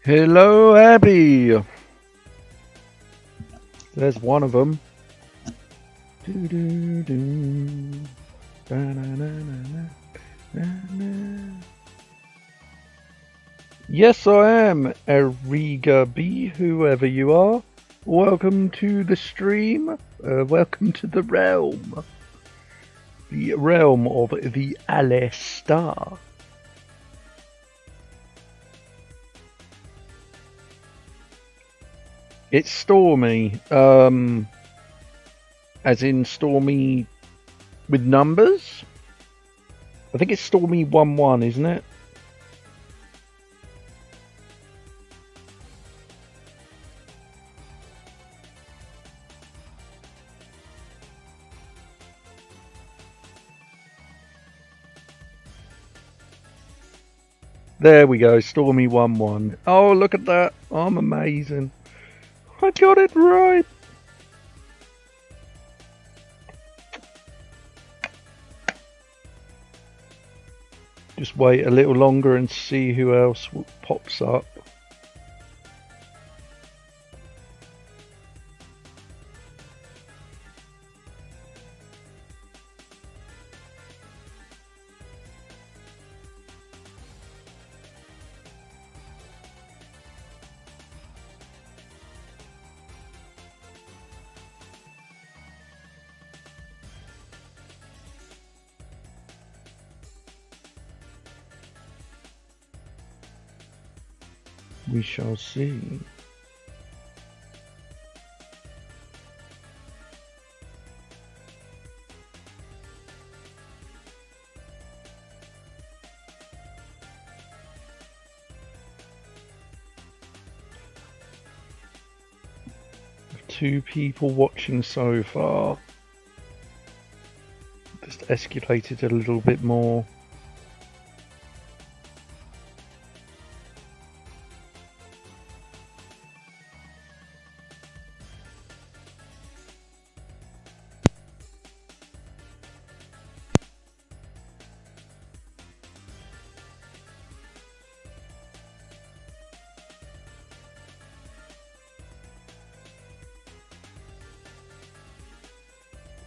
Hello, Abby. There's one of them. Yes, I am, Ariga B, whoever you are. Welcome to the stream. Welcome to the realm. The realm of the Alistar. It's stormy, as in stormy with numbers. I think it's stormy 1-1, isn't it? There we go, stormy 1-1. Oh, look at that! I'm amazing. I got it right. Just wait a little longer and see who else pops up. We shall see. Two people watching so far. Just escalated a little bit more.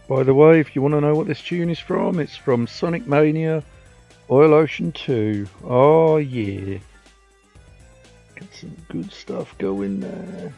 By the way, if you want to know what this tune is from, it's from Sonic Mania Oil Ocean 2. Oh yeah. Got some good stuff going there.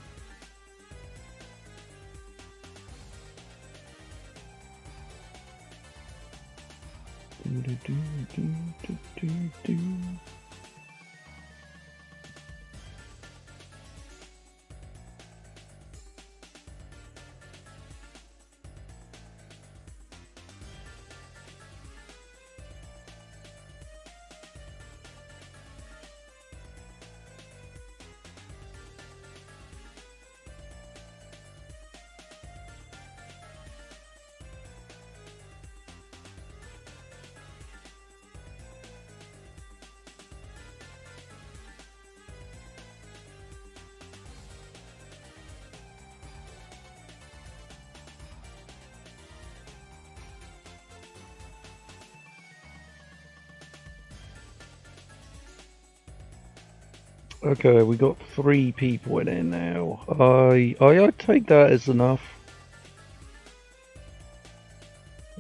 Okay, we got 3 people in there now. I'd take that as enough.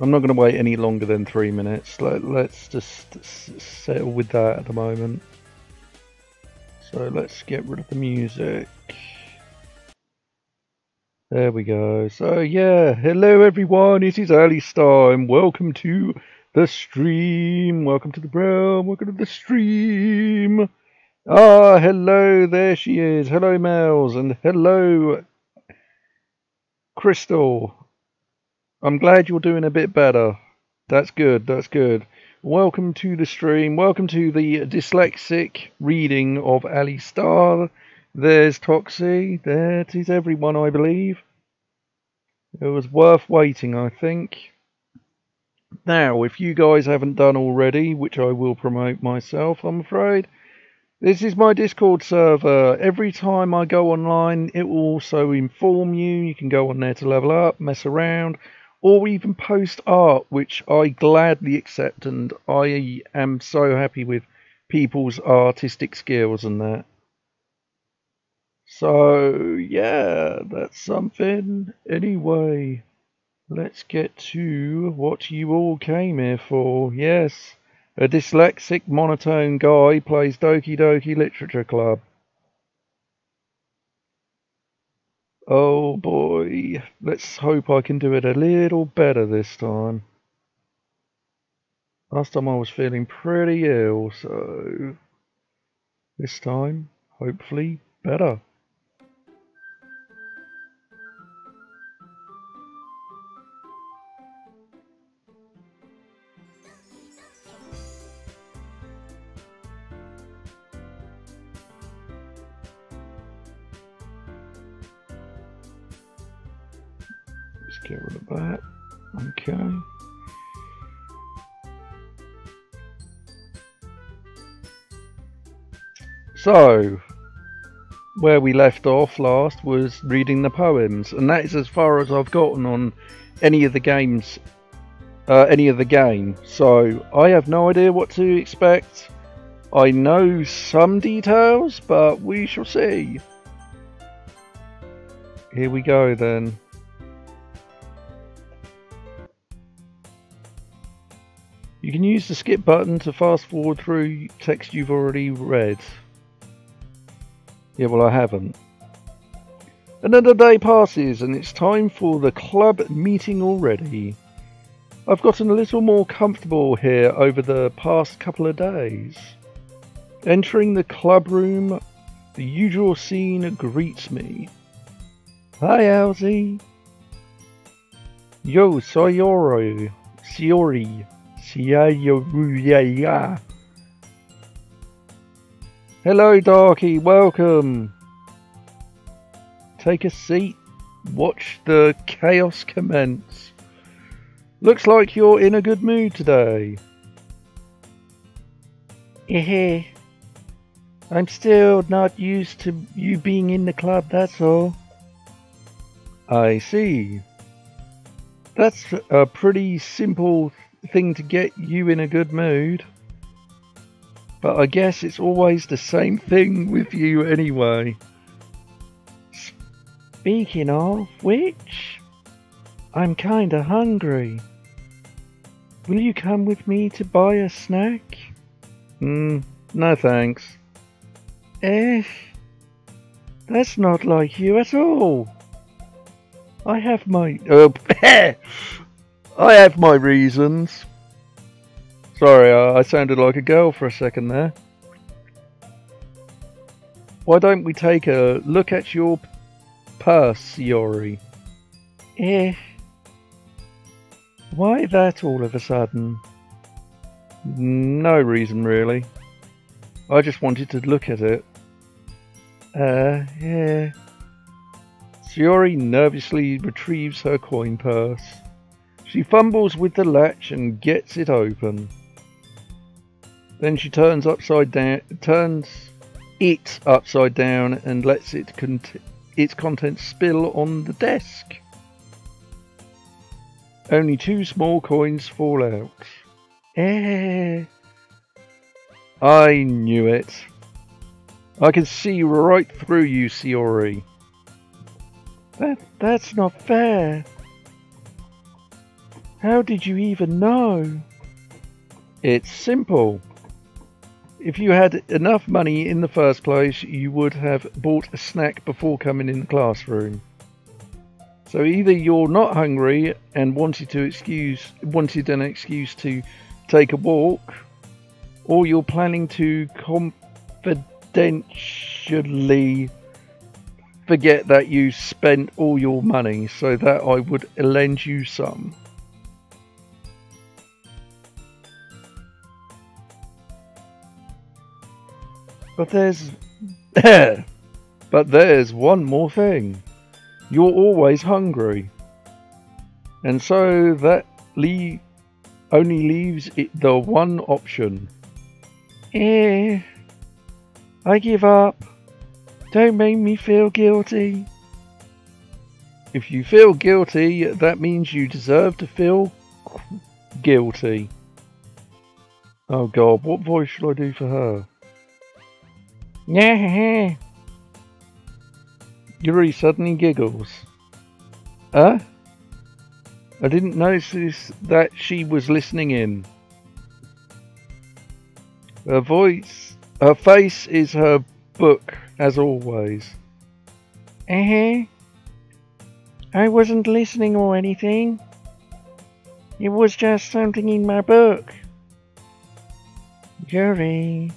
I'm not going to wait any longer than 3 minutes. Let's just settle with that at the moment. So let's get rid of the music. There we go. So yeah, hello everyone. It is Alistar and welcome to the stream. Welcome to the realm. Welcome to the stream. Ah, hello, there she is. Hello, Mels, and hello, Crystal. I'm glad you're doing a bit better. That's good, that's good. Welcome to the stream. Welcome to the dyslexic reading of Alistar. There's Toxie. There it is, everyone, I believe. It was worth waiting, I think. Now, if you guys haven't done already, which I will promote myself, I'm afraid, this is my Discord server. Every time I go online, it will also inform you. You can go on there to level up, mess around, or even post art, which I gladly accept, and I am so happy with people's artistic skills and that. So, yeah, that's something. Anyway, let's get to what you all came here for. Yes, a dyslexic monotone guy plays Doki Doki Literature Club. Oh boy, let's hope I can do it a little better this time. Last time I was feeling pretty ill, so this time, hopefully, better. Let's get rid of that. Okay. So, where we left off last was reading the poems, and that is as far as I've gotten on any of the games, any of the game. So I have no idea what to expect. I know some details, but we shall see. Here we go then. You can use the skip button to fast forward through text you've already read. Yeah, well, I haven't. Another day passes and it's time for the club meeting already. I've gotten a little more comfortable here over the past couple of days. Entering the club room, the usual scene greets me. Hi, Elsie. Yo, Sayori. Hello, Darky. Welcome. Take a seat. Watch the chaos commence. Looks like you're in a good mood today. I'm still not used to you being in the club, that's all. I see. That's a pretty simple thing to get you in a good mood. But I guess it's always the same thing with you anyway. Speaking of which, I'm kinda hungry. Will you come with me to buy a snack? No thanks. That's not like you at all. I have my I have my reasons. Sorry, I sounded like a girl for a second there. Why don't we take a look at your purse, Yori? Why that all of a sudden? No reason really. I just wanted to look at it. Yeah. Shiori nervously retrieves her coin purse. She fumbles with the latch and gets it open. Then she turns it upside down and lets its contents spill on the desk. Only 2 small coins fall out. I knew it. I can see right through you, Shiori. That's not fair. How did you even know? It's simple. If you had enough money in the first place, you would have bought a snack before coming in the classroom. So either you're not hungry and wanted an excuse to take a walk, or you're planning to confidentially forget that you spent all your money so that I would lend you some. But there's one more thing. You're always hungry. And so that only leaves it the one option. I give up. Don't make me feel guilty. If you feel guilty, that means you deserve to feel guilty. Oh God, what voice should I do for her? Yeah. Yuri suddenly giggles. Huh? I didn't notice that she was listening in. Her face is her book, as always. I wasn't listening or anything. It was just something in my book. Yuri.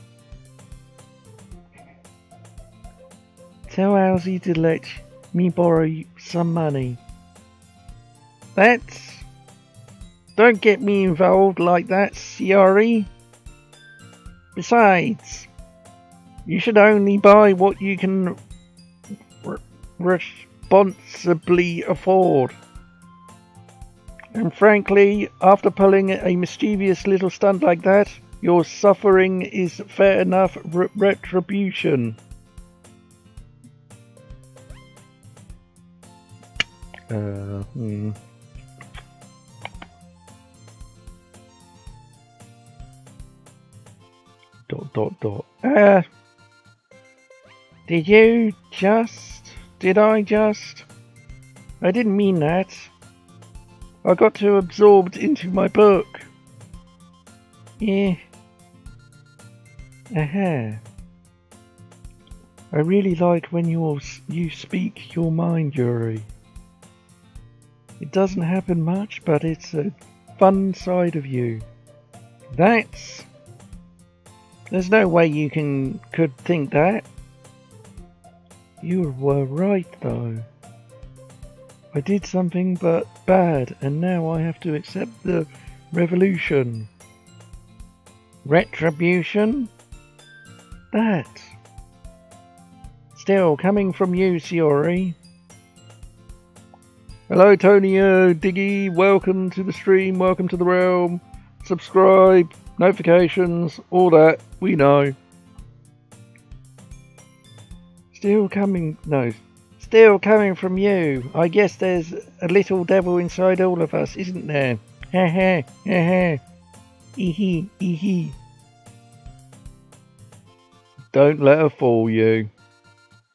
Tell Alzy to let me borrow some money. Don't get me involved like that, Yuri. Besides, you should only buy what you can responsibly afford. And frankly, after pulling a mischievous little stunt like that, your suffering is fair enough retribution. Did I just? I didn't mean that. I got too absorbed into my book. Yeah. I really like when you speak your mind, Yuri. It doesn't happen much, but it's a fun side of you. There's no way you could think that. You were right, though. I did something but bad, and now I have to accept the revolution. Retribution? That. Still, coming from you, Shiori. Hello, Tonio, Diggy, welcome to the stream, welcome to the realm. Subscribe, notifications, all that, we know. Still coming from you. I guess there's a little devil inside all of us, isn't there? Ha ha, ha ha. Ee hee. Don't let her fool you.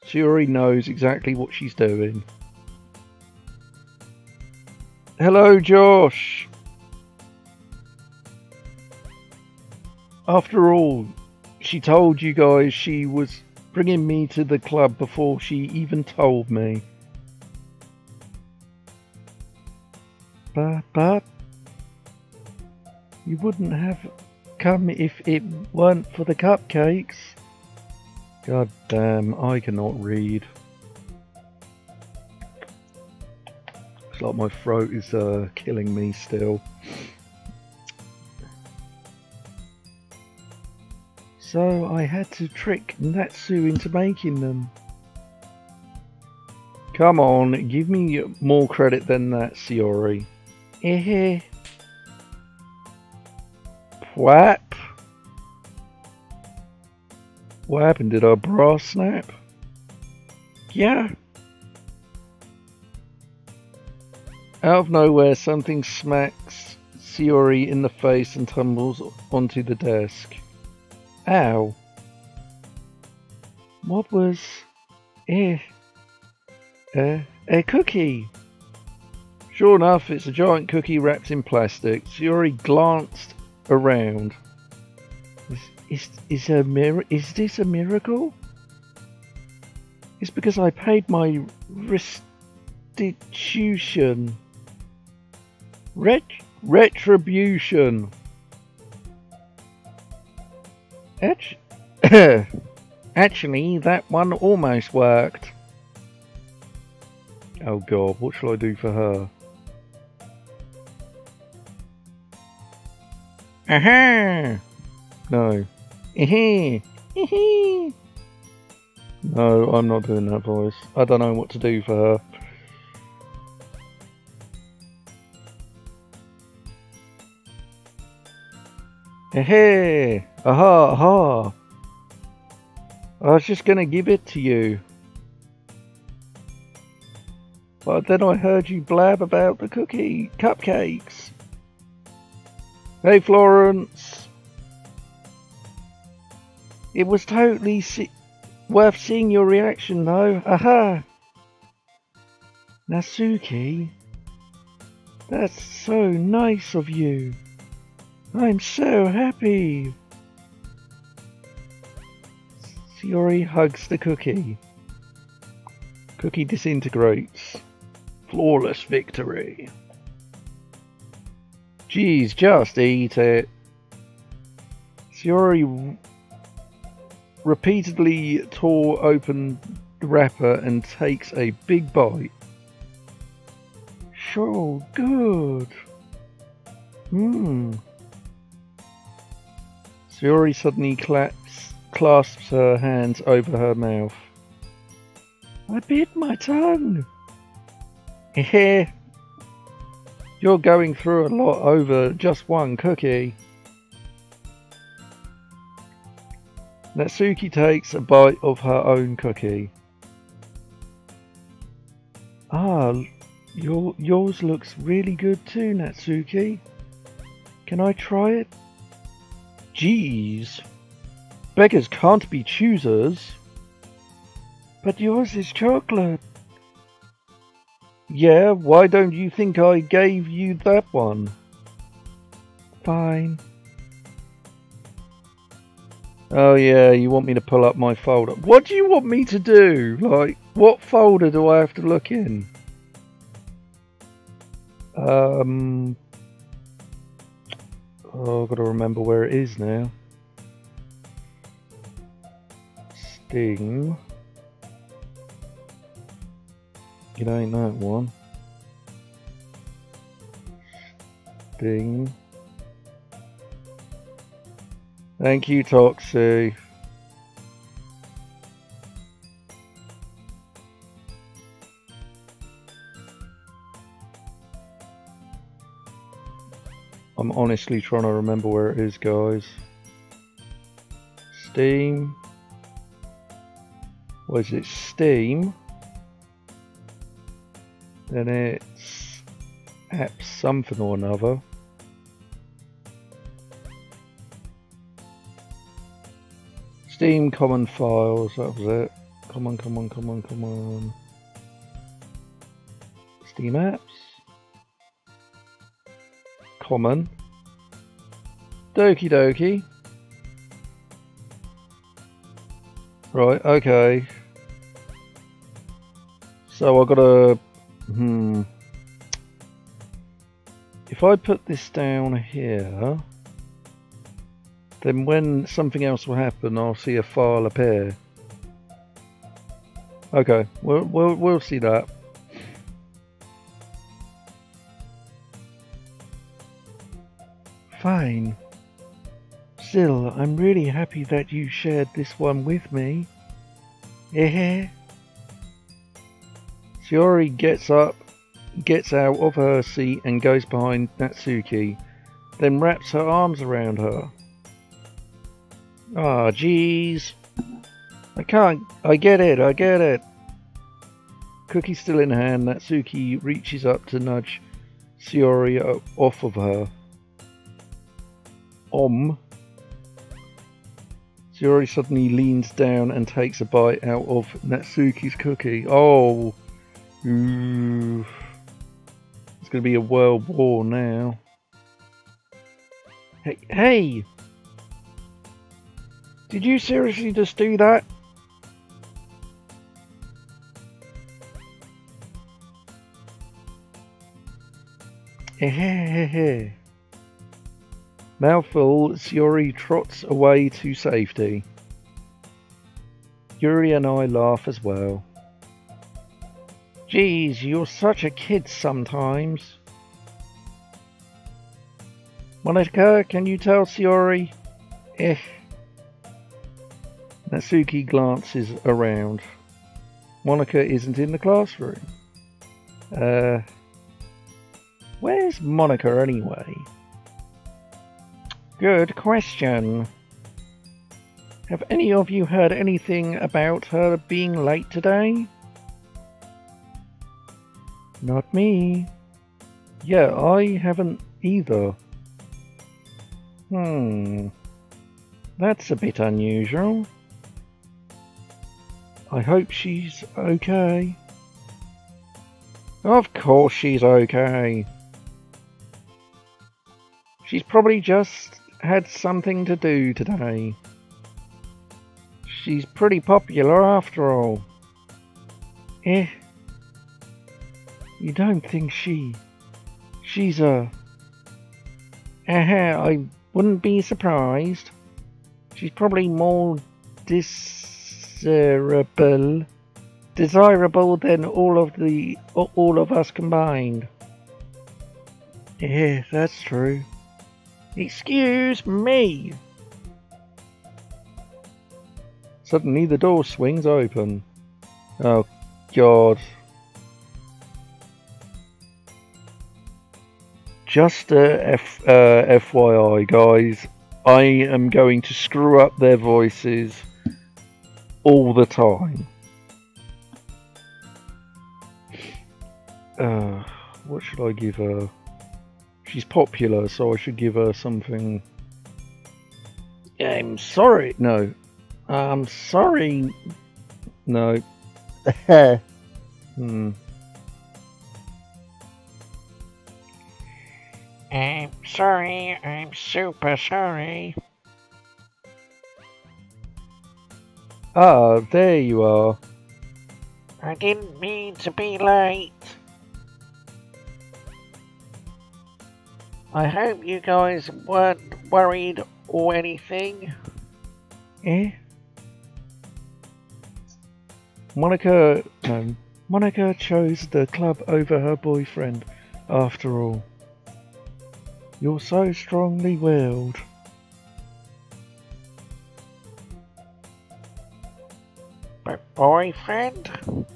She already knows exactly what she's doing. Hello, Josh. After all, she told you guys she was bringing me to the club before she even told me. But you wouldn't have come if it weren't for the cupcakes. God damn, I cannot read. Looks like my throat is killing me still. So I had to trick Natsu into making them. Come on, give me more credit than that, Shiori. Whap. What happened? Did our bra snap? Yeah. Out of nowhere, something smacks Shiori in the face and tumbles onto the desk. Ow. What was... a cookie? Sure enough, it's a giant cookie wrapped in plastic. Shiori glanced around. Is this a miracle? It's because I paid my restitution. Retribution. Actually, that one almost worked. Oh god, what shall I do for her? Aha! No. No, I'm not doing that voice. I don't know what to do for her. Hey! Aha! Aha! I was just gonna give it to you. But then I heard you blab about the cupcakes. Hey Florence! It was totally worth seeing your reaction though. Aha! Natsuki, that's so nice of you. I'm so happy. Sayori hugs the cookie. Cookie disintegrates. Flawless victory. Geez, just eat it. Sayori repeatedly tore open the wrapper and takes a big bite. So good. Sayori suddenly clasps her hands over her mouth. I bit my tongue. Heh. You're going through a lot over just one cookie. Natsuki takes a bite of her own cookie. Ah, yours looks really good too, Natsuki. Can I try it? Geez. Beggars can't be choosers. But yours is chocolate. Yeah, why don't you think I gave you that one? Fine. Oh yeah, you want me to pull up my folder. What do you want me to do? Like, what folder do I have to look in? Oh, I've got to remember where it is now. Sting. It ain't that one. Sting. Thank you, Toxie. I'm honestly trying to remember where it is, guys. Steam. What is it? Steam. Then it's apps something or another. Steam common files, that was it. Come on. Steam apps. Common. Doki Doki. Right, okay. So I gotta... If I put this down here, then when something else will happen, I'll see a file appear. Okay, we'll see that. Fine. Still, I'm really happy that you shared this one with me. Sayori gets up, gets out of her seat and goes behind Natsuki, then wraps her arms around her. Ah, jeez. I get it. Cookie still in hand, Natsuki reaches up to nudge Sayori off of her. Sayori suddenly leans down and takes a bite out of Natsuki's cookie. Oh, ooh. It's going to be a world war now. Hey! Did you seriously just do that? Hehehehe. Mouthful, Sayori trots away to safety. Yuri and I laugh as well. Geez, you're such a kid sometimes. Monica, can you tell Sayori? Natsuki glances around. Monica isn't in the classroom. Where's Monica anyway? Good question. Have any of you heard anything about her being late today? Not me. Yeah, I haven't either. That's a bit unusual. I hope she's okay. Of course she's okay. She's probably just had something to do today. She's pretty popular after all. Eh? You don't think she's a... I wouldn't be surprised. She's probably more desirable than all of us combined. Yeah, that's true. Excuse me. Suddenly the door swings open. Oh God. Just FYI guys, I am going to screw up their voices all the time. What should I give her? She's popular, so I should give her something. I'm sorry. No. I'm sorry. No. I'm sorry. I'm super sorry. Ah, there you are. I didn't mean to be late. I hope you guys weren't worried or anything. Eh? Monica chose the club over her boyfriend, after all. You're so strongly willed. But boyfriend?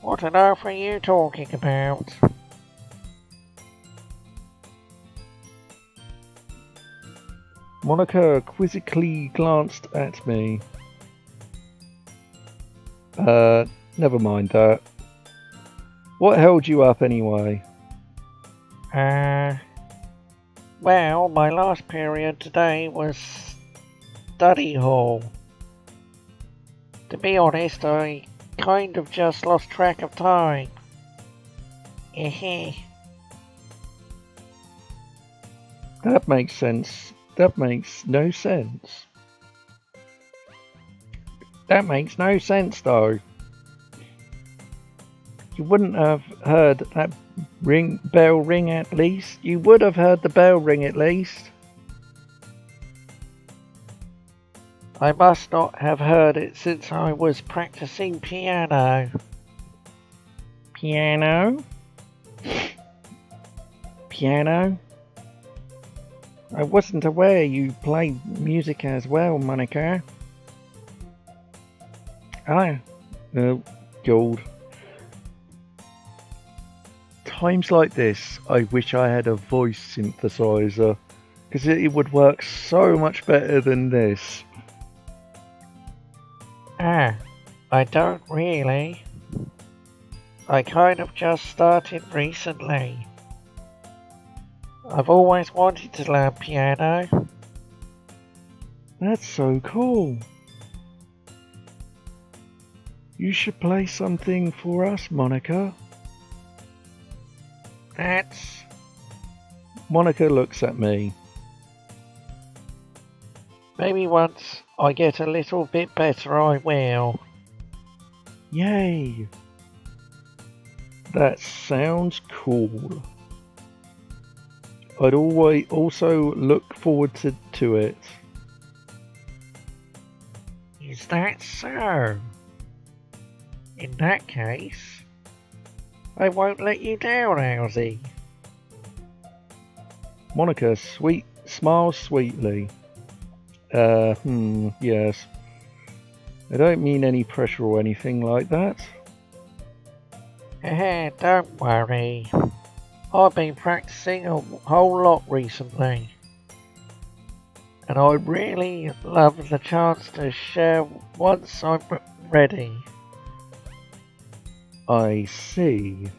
What on earth are you talking about? Monica quizzically glanced at me. Never mind that. What held you up anyway? Well, my last period today was study hall. To be honest, I kind of just lost track of time. That makes sense. That makes no sense. That makes no sense, though. You wouldn't have heard that bell ring at least? You would have heard the bell ring at least. I must not have heard it since I was practicing piano. Piano? Piano? I wasn't aware you played music as well, Monica. Oh, God. Times like this, I wish I had a voice synthesizer, because it would work so much better than this. I don't really. I kind of just started recently. I've always wanted to learn piano. That's so cool. You should play something for us, Monica. Monica looks at me. Maybe once I get a little bit better, I will. Yay! That sounds cool. I'd always also look forward to it. Is that so? In that case, I won't let you down, Owsie. Monica smiles sweetly. Yes. I don't mean any pressure or anything like that. Don't worry. I've been practicing a whole lot recently. And I really love the chance to share once I'm ready. I see.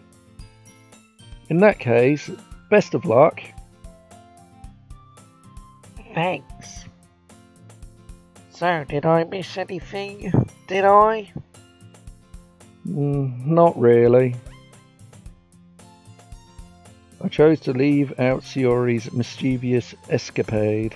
In that case, best of luck. Thanks. So, did I miss anything? Did I? Not really. I chose to leave out Shiori's mischievous escapade.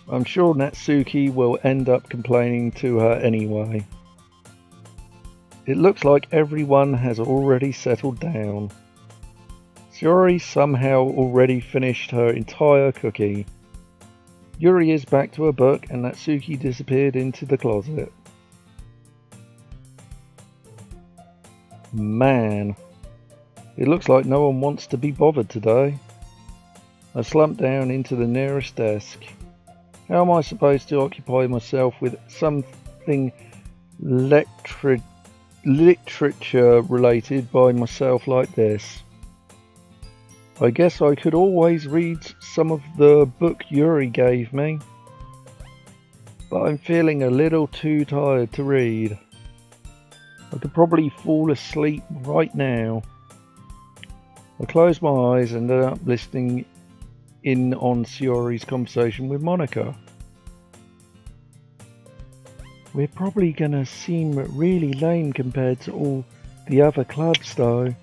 I'm sure Natsuki will end up complaining to her anyway. It looks like everyone has already settled down. Shiori somehow already finished her entire cookie. Yuri is back to her book and Natsuki disappeared into the closet. Man, it looks like no one wants to be bothered today. I slumped down into the nearest desk. How am I supposed to occupy myself with something literature related by myself like this? I guess I could always read some of the book Yuri gave me, but I'm feeling a little too tired to read. I could probably fall asleep right now. I closed my eyes and ended up listening in on Shiori's conversation with Monica. We're probably gonna seem really lame compared to all the other clubs though.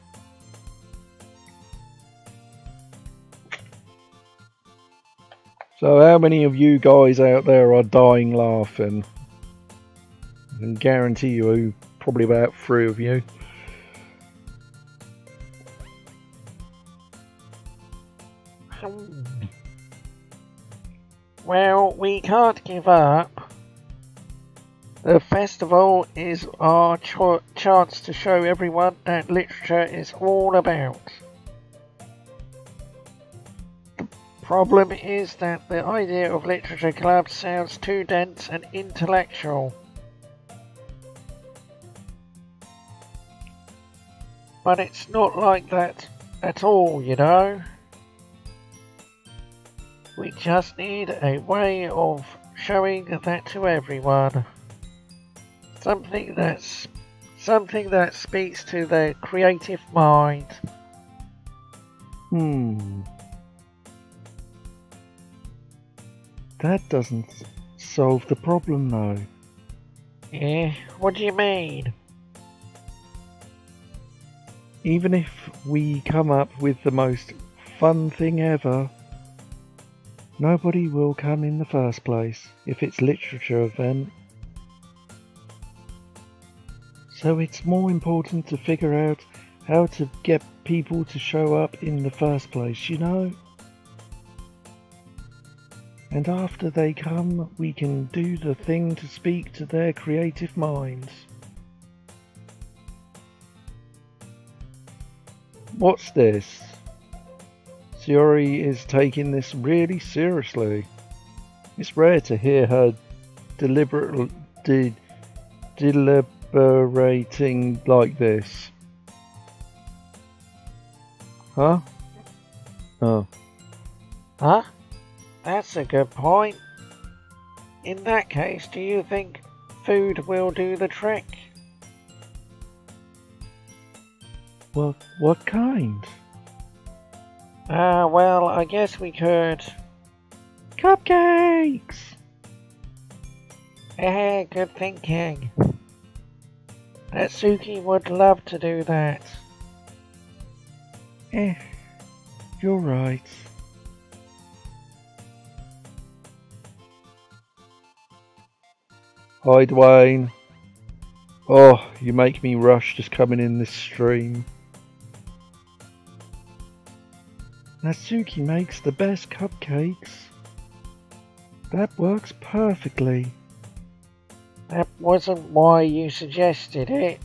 So how many of you guys out there are dying laughing? I can guarantee you probably about 3 of you. Well, we can't give up. The festival is our chance to show everyone that literature is all about. The problem is that the idea of literature clubs sounds too dense and intellectual. But it's not like that at all, you know. We just need a way of showing that to everyone. Something that speaks to their creative mind. That doesn't solve the problem though. Yeah, what do you mean? Even if we come up with the most fun thing ever, nobody will come in the first place if it's literature event. So it's more important to figure out how to get people to show up in the first place, you know? And after they come, we can do the thing to speak to their creative minds. What's this? Shiori is taking this really seriously. It's rare to hear her deliberating like this. Huh? Oh. Huh? That's a good point. In that case, do you think food will do the trick? What kind? Well, I guess we could. Cupcakes! Good thinking. Natsuki would love to do that. You're right. Hi, Dwayne. Oh, you make me rush just coming in this stream. Natsuki makes the best cupcakes. That works perfectly. That wasn't why you suggested it.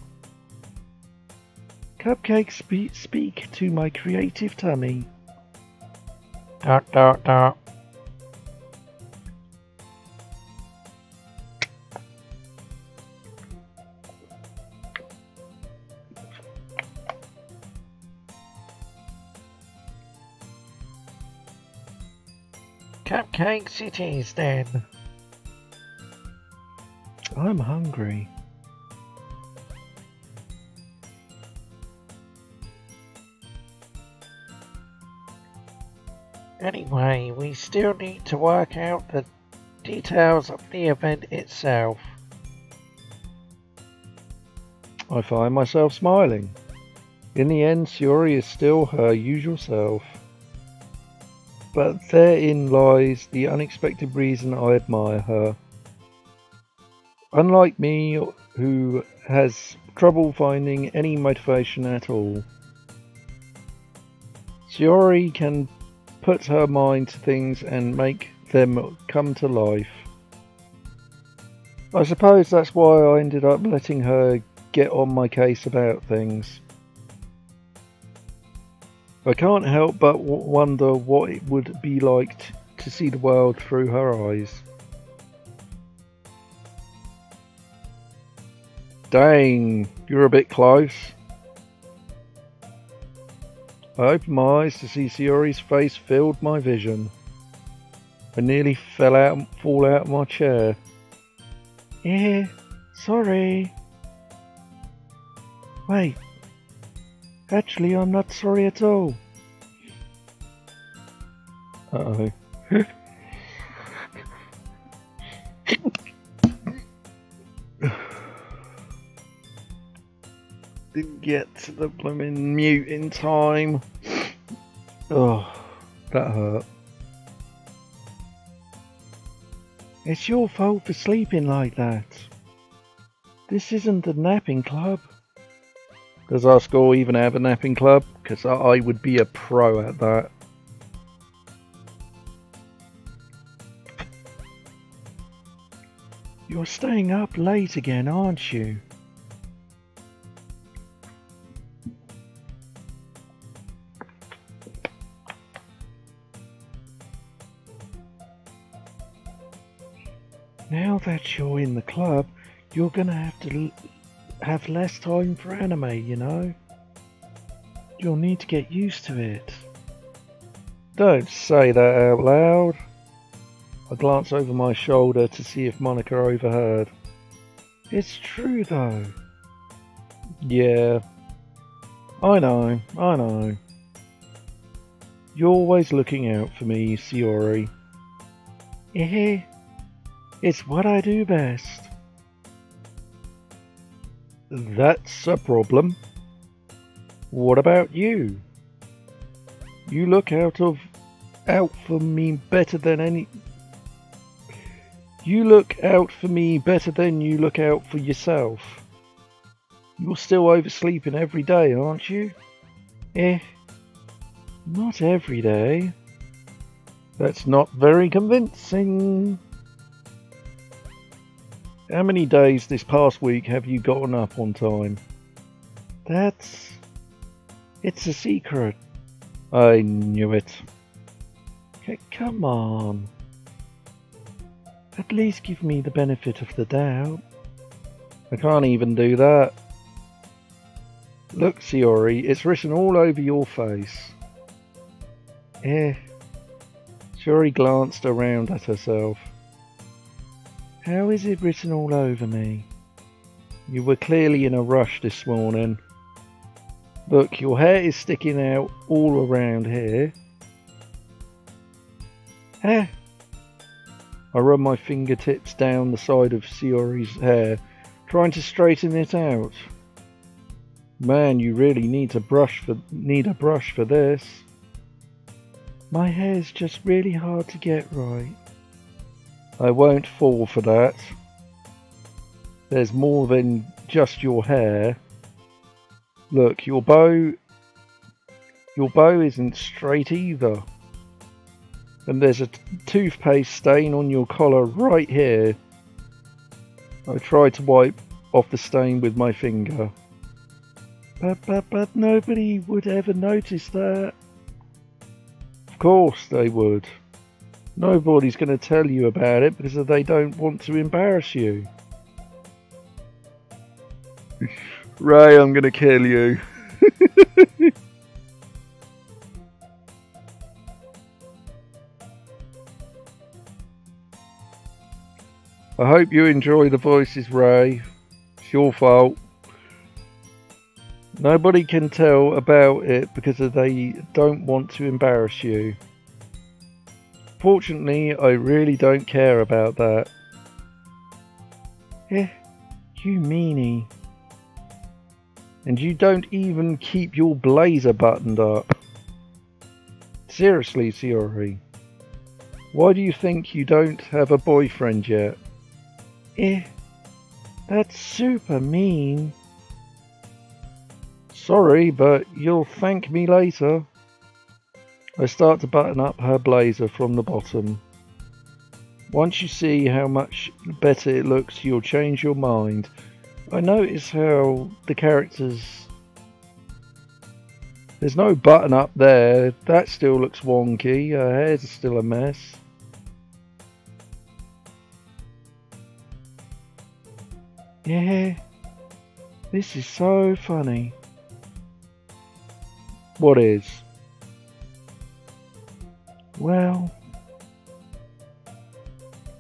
Cupcakes speak to my creative tummy. ... Cupcakes it is then. I'm hungry. Anyway, we still need to work out the details of the event itself. I find myself smiling. In the end, Shiori is still her usual self. But therein lies the unexpected reason I admire her. Unlike me, who has trouble finding any motivation at all, Shiori can put her mind to things and make them come to life. I suppose that's why I ended up letting her get on my case about things. I can't help but wonder what it would be like to see the world through her eyes. Dang, you're a bit close. I opened my eyes to see Shiori's face filled my vision. I nearly fall out of my chair. Yeah, sorry. Wait, actually I'm not sorry at all. Uh-oh. Didn't get to the blooming mute in time. Oh, that hurt. It's your fault for sleeping like that. This isn't a napping club. Does our school even have a napping club? Because I would be a pro at that. You're staying up late again, aren't you? Now that you're in the club, you're gonna have to have less time for anime, you know? You'll need to get used to it. Don't say that out loud. I glance over my shoulder to see if Monica overheard. It's true though. Yeah. I know. You're always looking out for me, Shiori. Eh? It's what I do best. That's a problem. What about you? You look out for me better than any... You look out for me better than you look out for yourself. You're still oversleeping every day, aren't you? Not every day. That's not very convincing. How many days this past week have you gotten up on time? It's a secret. I knew it. Come on. At least give me the benefit of the doubt. I can't even do that. Look, Shiori, it's written all over your face. Shiori glanced around at herself. How is it written all over me? You were clearly in a rush this morning. Look, your hair is sticking out all around here. I run my fingertips down the side of Shiori's hair, trying to straighten it out. Man, you really need a brush for this. My hair's just really hard to get right. I won't fall for that. There's more than just your hair. Look, your bow isn't straight either. And there's a toothpaste stain on your collar right here. I tried to wipe off the stain with my finger. But nobody would ever notice that. Of course they would. Nobody's going to tell you about it because they don't want to embarrass you. Ray, I'm going to kill you. I hope you enjoy the voices, Ray. It's your fault. Nobody can tell about it because they don't want to embarrass you. Fortunately, I really don't care about that. You meanie. And you don't even keep your blazer buttoned up. Seriously, Sayori. Why do you think you don't have a boyfriend yet? That's super mean. Sorry, but you'll thank me later. I start to button up her blazer from the bottom. Once you see how much better it looks, you'll change your mind. I notice how the characters... There's no button up there. That still looks wonky. Her hair's still a mess. Yeah, this is so funny. What is? Well,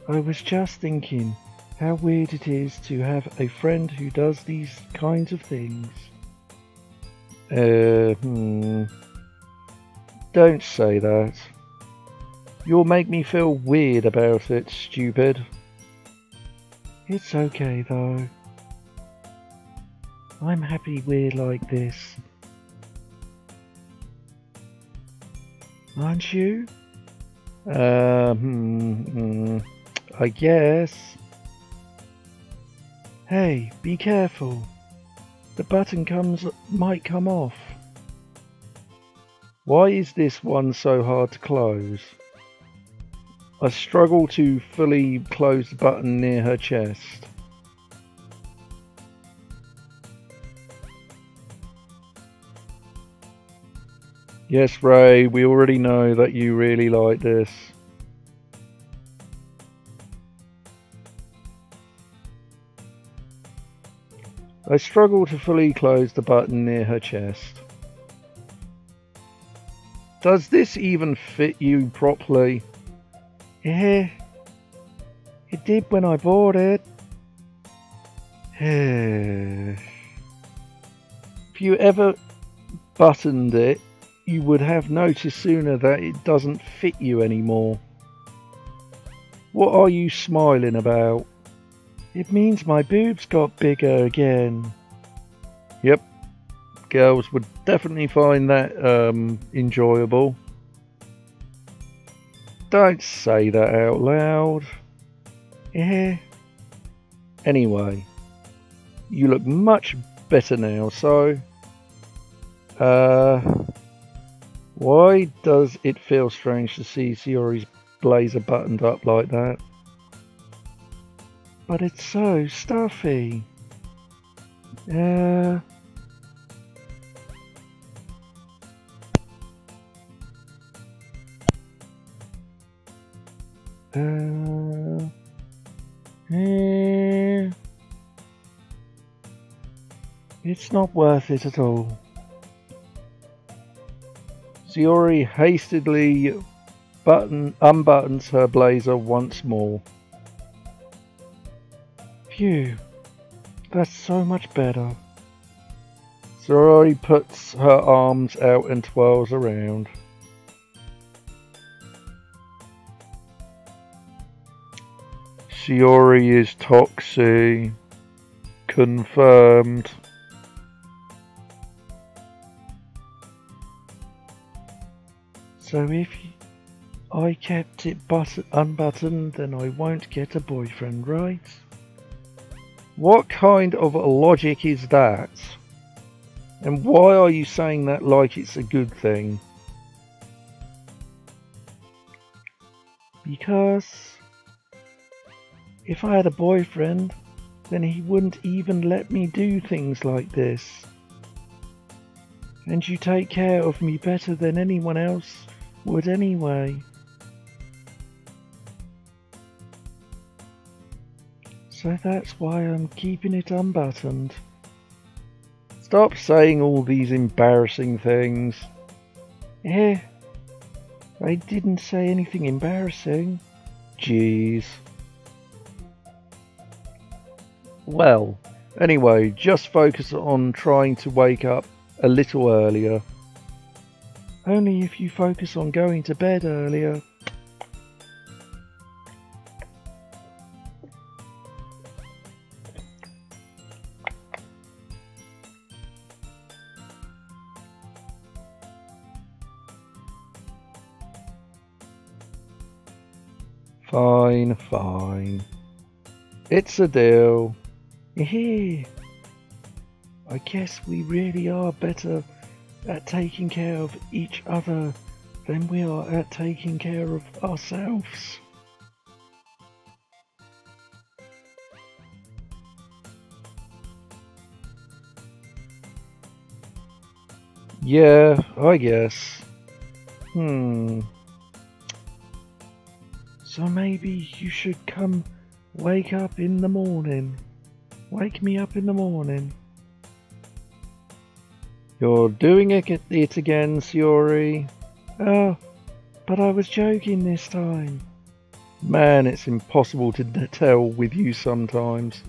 I was just thinking how weird it is to have a friend who does these kinds of things. Don't say that. You'll make me feel weird about it, stupid. It's okay though. I'm happy we're like this. Aren't you? I guess. Hey, be careful. The button might come off. Why is this one so hard to close? I struggle to fully close the button near her chest. Yes, Ray, we already know that you really like this. I struggle to fully close the button near her chest. Does this even fit you properly? Yeah, it did when I bought it. If you ever buttoned it, you would have noticed sooner that it doesn't fit you anymore. What are you smiling about? It means my boobs got bigger again. Yep, girls would definitely find that enjoyable. Don't say that out loud. Yeah. Anyway, you look much better now, so... why does it feel strange to see Sayori's blazer buttoned up like that? But it's so stuffy. It's not worth it at all. Sayori hastily unbuttons her blazer once more. Phew, that's so much better. Sayori puts her arms out and twirls around. Sayori is toxic. Confirmed. So if I kept it unbuttoned, then I won't get a boyfriend, right? What kind of logic is that? And why are you saying that like it's a good thing? Because if I had a boyfriend, then he wouldn't even let me do things like this. And you take care of me better than anyone else would anyway. So that's why I'm keeping it unbuttoned. Stop saying all these embarrassing things. Yeah, I didn't say anything embarrassing. Jeez. Well, anyway, just focus on trying to wake up a little earlier. Only if you focus on going to bed earlier. Fine, fine. It's a deal. Hee. I guess we really are better at taking care of each other than we are at taking care of ourselves. Yeah, I guess. So maybe you should come wake up in the morning. Wake me up in the morning. You're doing it again, Siori. Oh, but I was joking this time. Man, it's impossible to tell with you sometimes.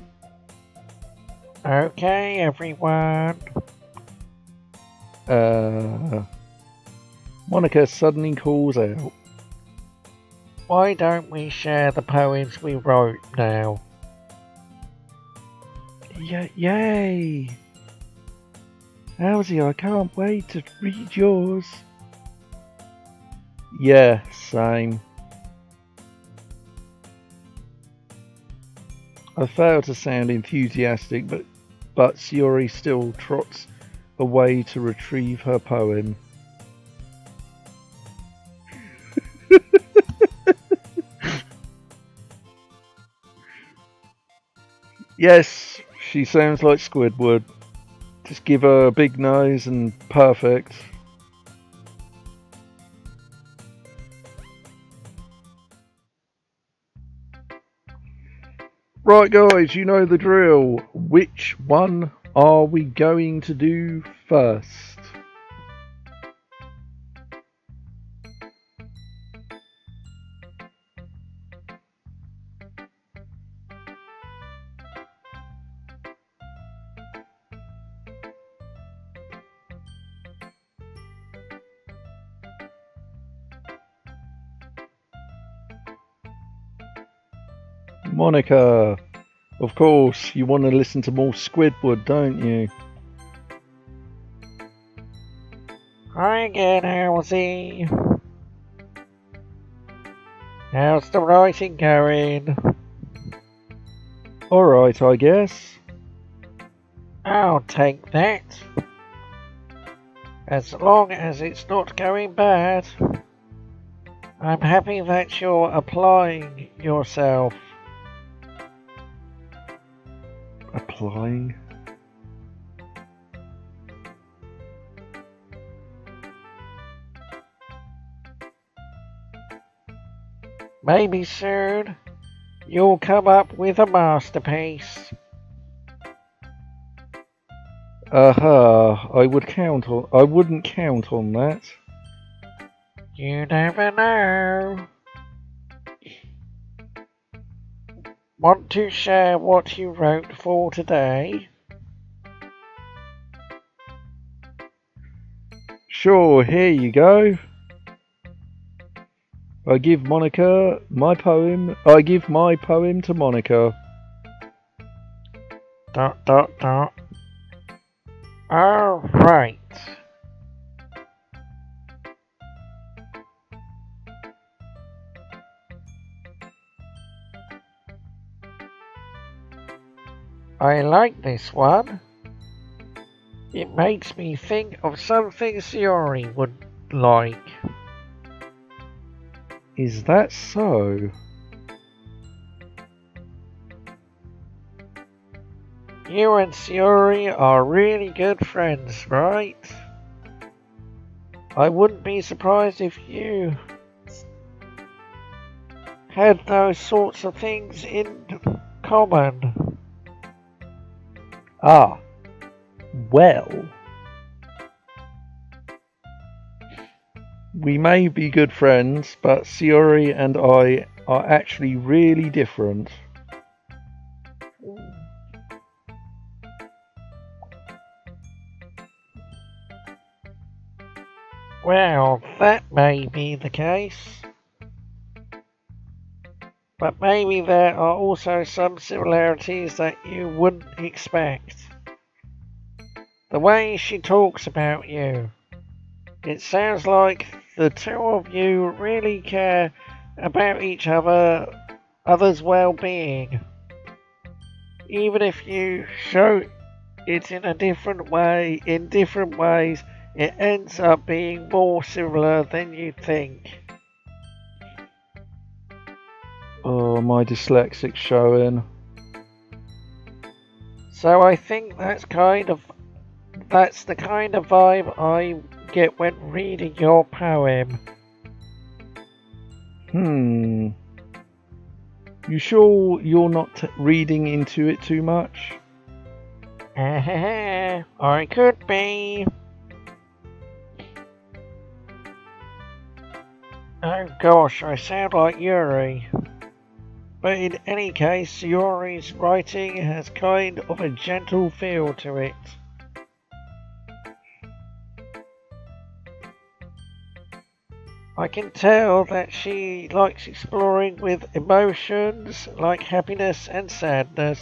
Okay, everyone. Monica suddenly calls out. Why don't we share the poems we wrote now? Yay! Elsie, I can't wait to read yours. Yeah, same. I failed to sound enthusiastic, but Siori still trots away to retrieve her poem. Yes, she sounds like Squidward. Just give her a big nose and perfect. Right guys, you know the drill. Which one are we going to do first? Monica, of course, you want to listen to more Squidward, don't you? Hi again, Elsie. How's the writing going? Alright, I guess. I'll take that. As long as it's not going bad. I'm happy that you're applying yourself. Applying? Maybe soon you'll come up with a masterpiece. I wouldn't count on that. You never know. Want to share what you wrote for today? Sure, here you go. I give my poem to Monica. ... Alright. I like this one. It makes me think of something Siori would like. Is that so? You and Siori are really good friends, right? I wouldn't be surprised if you had those sorts of things in common. Ah, well. We may be good friends, but Siori and I are actually really different. Well, that may be the case. But maybe there are also some similarities that you wouldn't expect. The way she talks about you. It sounds like the two of you really care about each other's well-being. Even if you show it in a different way, in different ways, it ends up being more similar than you think. Oh, my dyslexic showing. So I think that's the kind of vibe I get when reading your poem. You sure you're not reading into it too much? I could be. Oh gosh, I sound like Yuri. But in any case, Yuri's writing has kind of a gentle feel to it. I can tell that she likes exploring with emotions like happiness and sadness.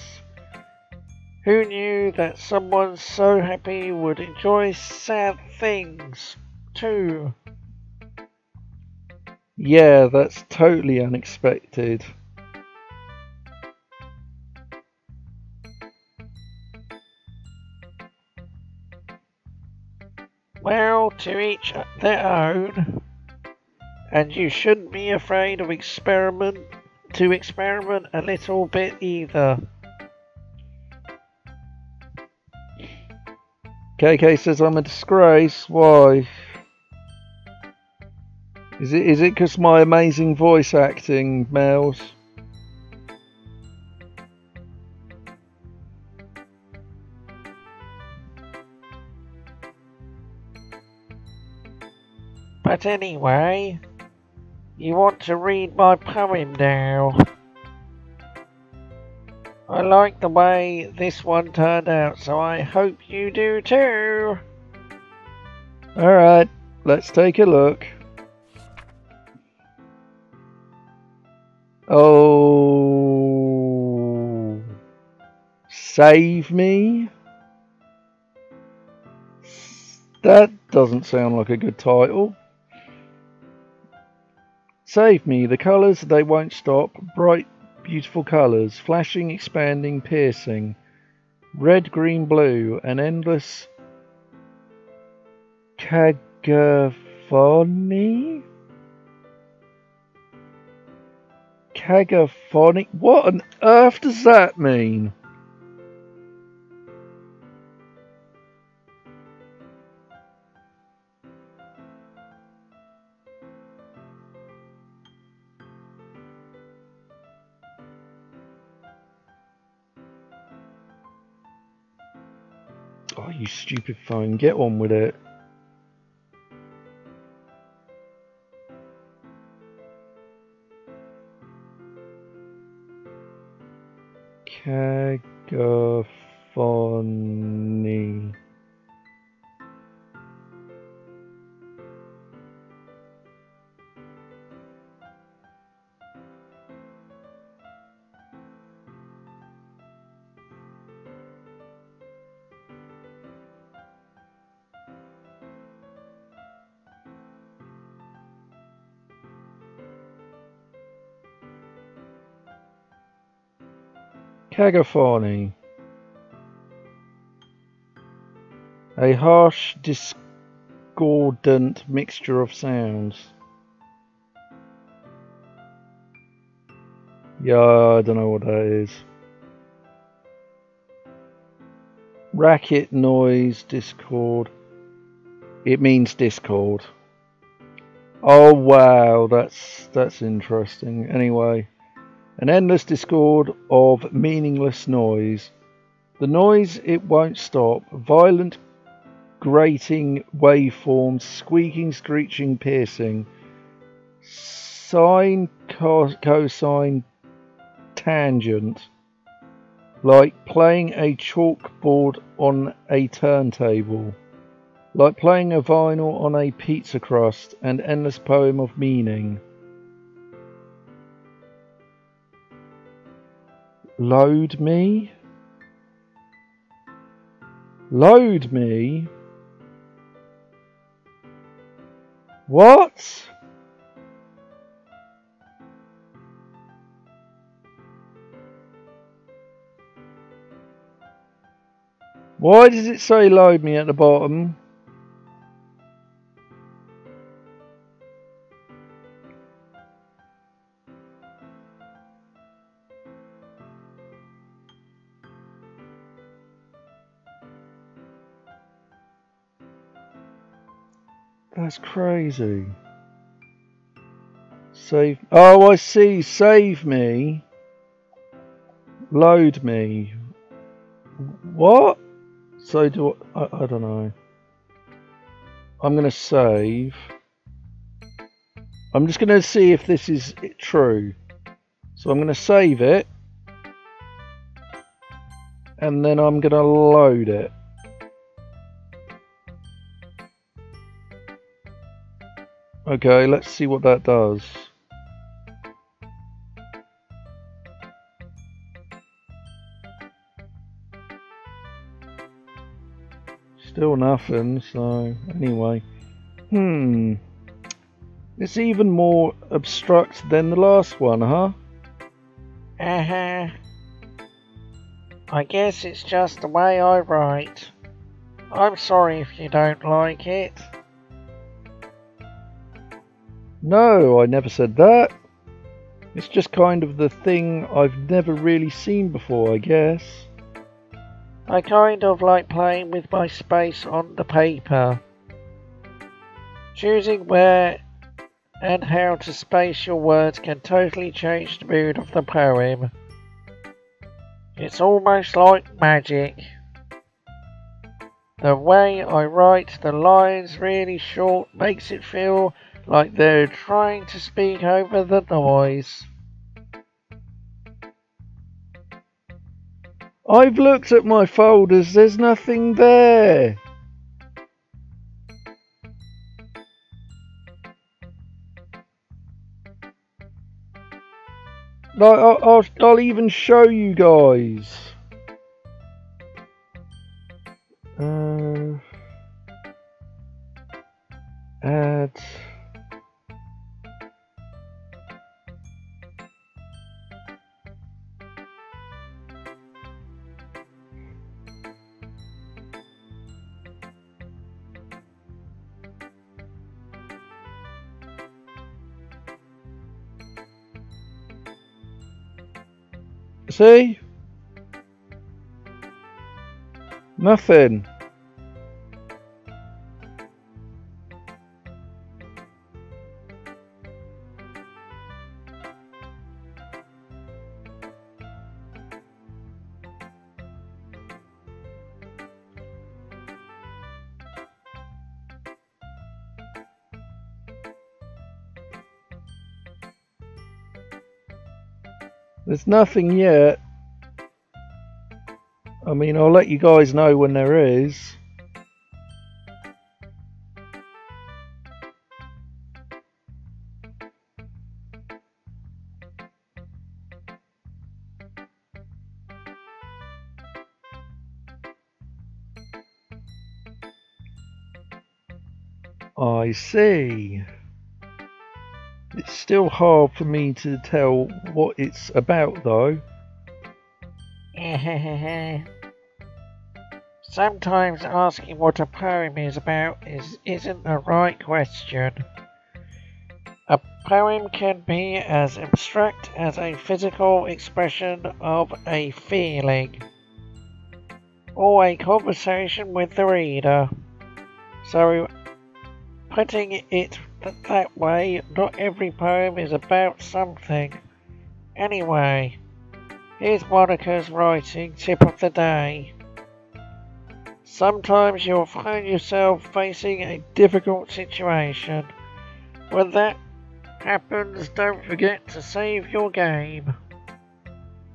Who knew that someone so happy would enjoy sad things too? Yeah, that's totally unexpected. Well, to each their own. And you shouldn't be afraid of experiment a little bit either. KK says I'm a disgrace. Why? Is it because my amazing voice acting, Mels? But anyway, you want to read my poem now. I like the way this one turned out, so I hope you do too. Alright, let's take a look. Oh, save me? That doesn't sound like a good title. Save me, the colours, they won't stop. Bright, beautiful colours, flashing, expanding, piercing. Red, green, blue, an endless cacophony? Cacophonic? What on earth does that mean? Oh, you stupid phone, get on with it. Cacophony. Cacophony. A harsh, discordant mixture of sounds. Yeah, I don't know what that is. Racket, noise, discord. It means discord. Oh wow, that's interesting. Anyway, an endless discord of meaningless noise. The noise, it won't stop. Violent, grating waveforms, squeaking, screeching, piercing. Sine, cosine, tangent. Like playing a chalkboard on a turntable. Like playing a vinyl on a pizza crust, an endless poem of meaning. Load me? Load me? What? Why does it say load me at the bottom? That's crazy. Save. Oh, I see. Save me. Load me. What? So do I don't know. I'm going to save. I'm just going to see if this is true. So I'm going to save it. And then I'm going to load it. Okay, let's see what that does. Still nothing, so anyway. It's even more abstract than the last one, huh? I guess it's just the way I write. I'm sorry if you don't like it. No, I never said that. It's just kind of the thing I've never really seen before, I guess. I kind of like playing with my space on the paper. Choosing where and how to space your words can totally change the mood of the poem. It's almost like magic. The way I write the lines really short makes it feel like they're trying to speak over the noise. I've looked at my folders, there's nothing there. Like, I'll even show you guys. Add. See? Nothing. There's nothing yet. I mean, I'll let you guys know when there is. I see. It's still hard for me to tell what it's about, though. Sometimes asking what a poem is about isn't the right question. A poem can be as abstract as a physical expression of a feeling, or a conversation with the reader. So, putting it that way, not every poem is about something. Anyway, here's Monica's writing tip of the day. Sometimes you'll find yourself facing a difficult situation. When that happens, don't forget to save your game.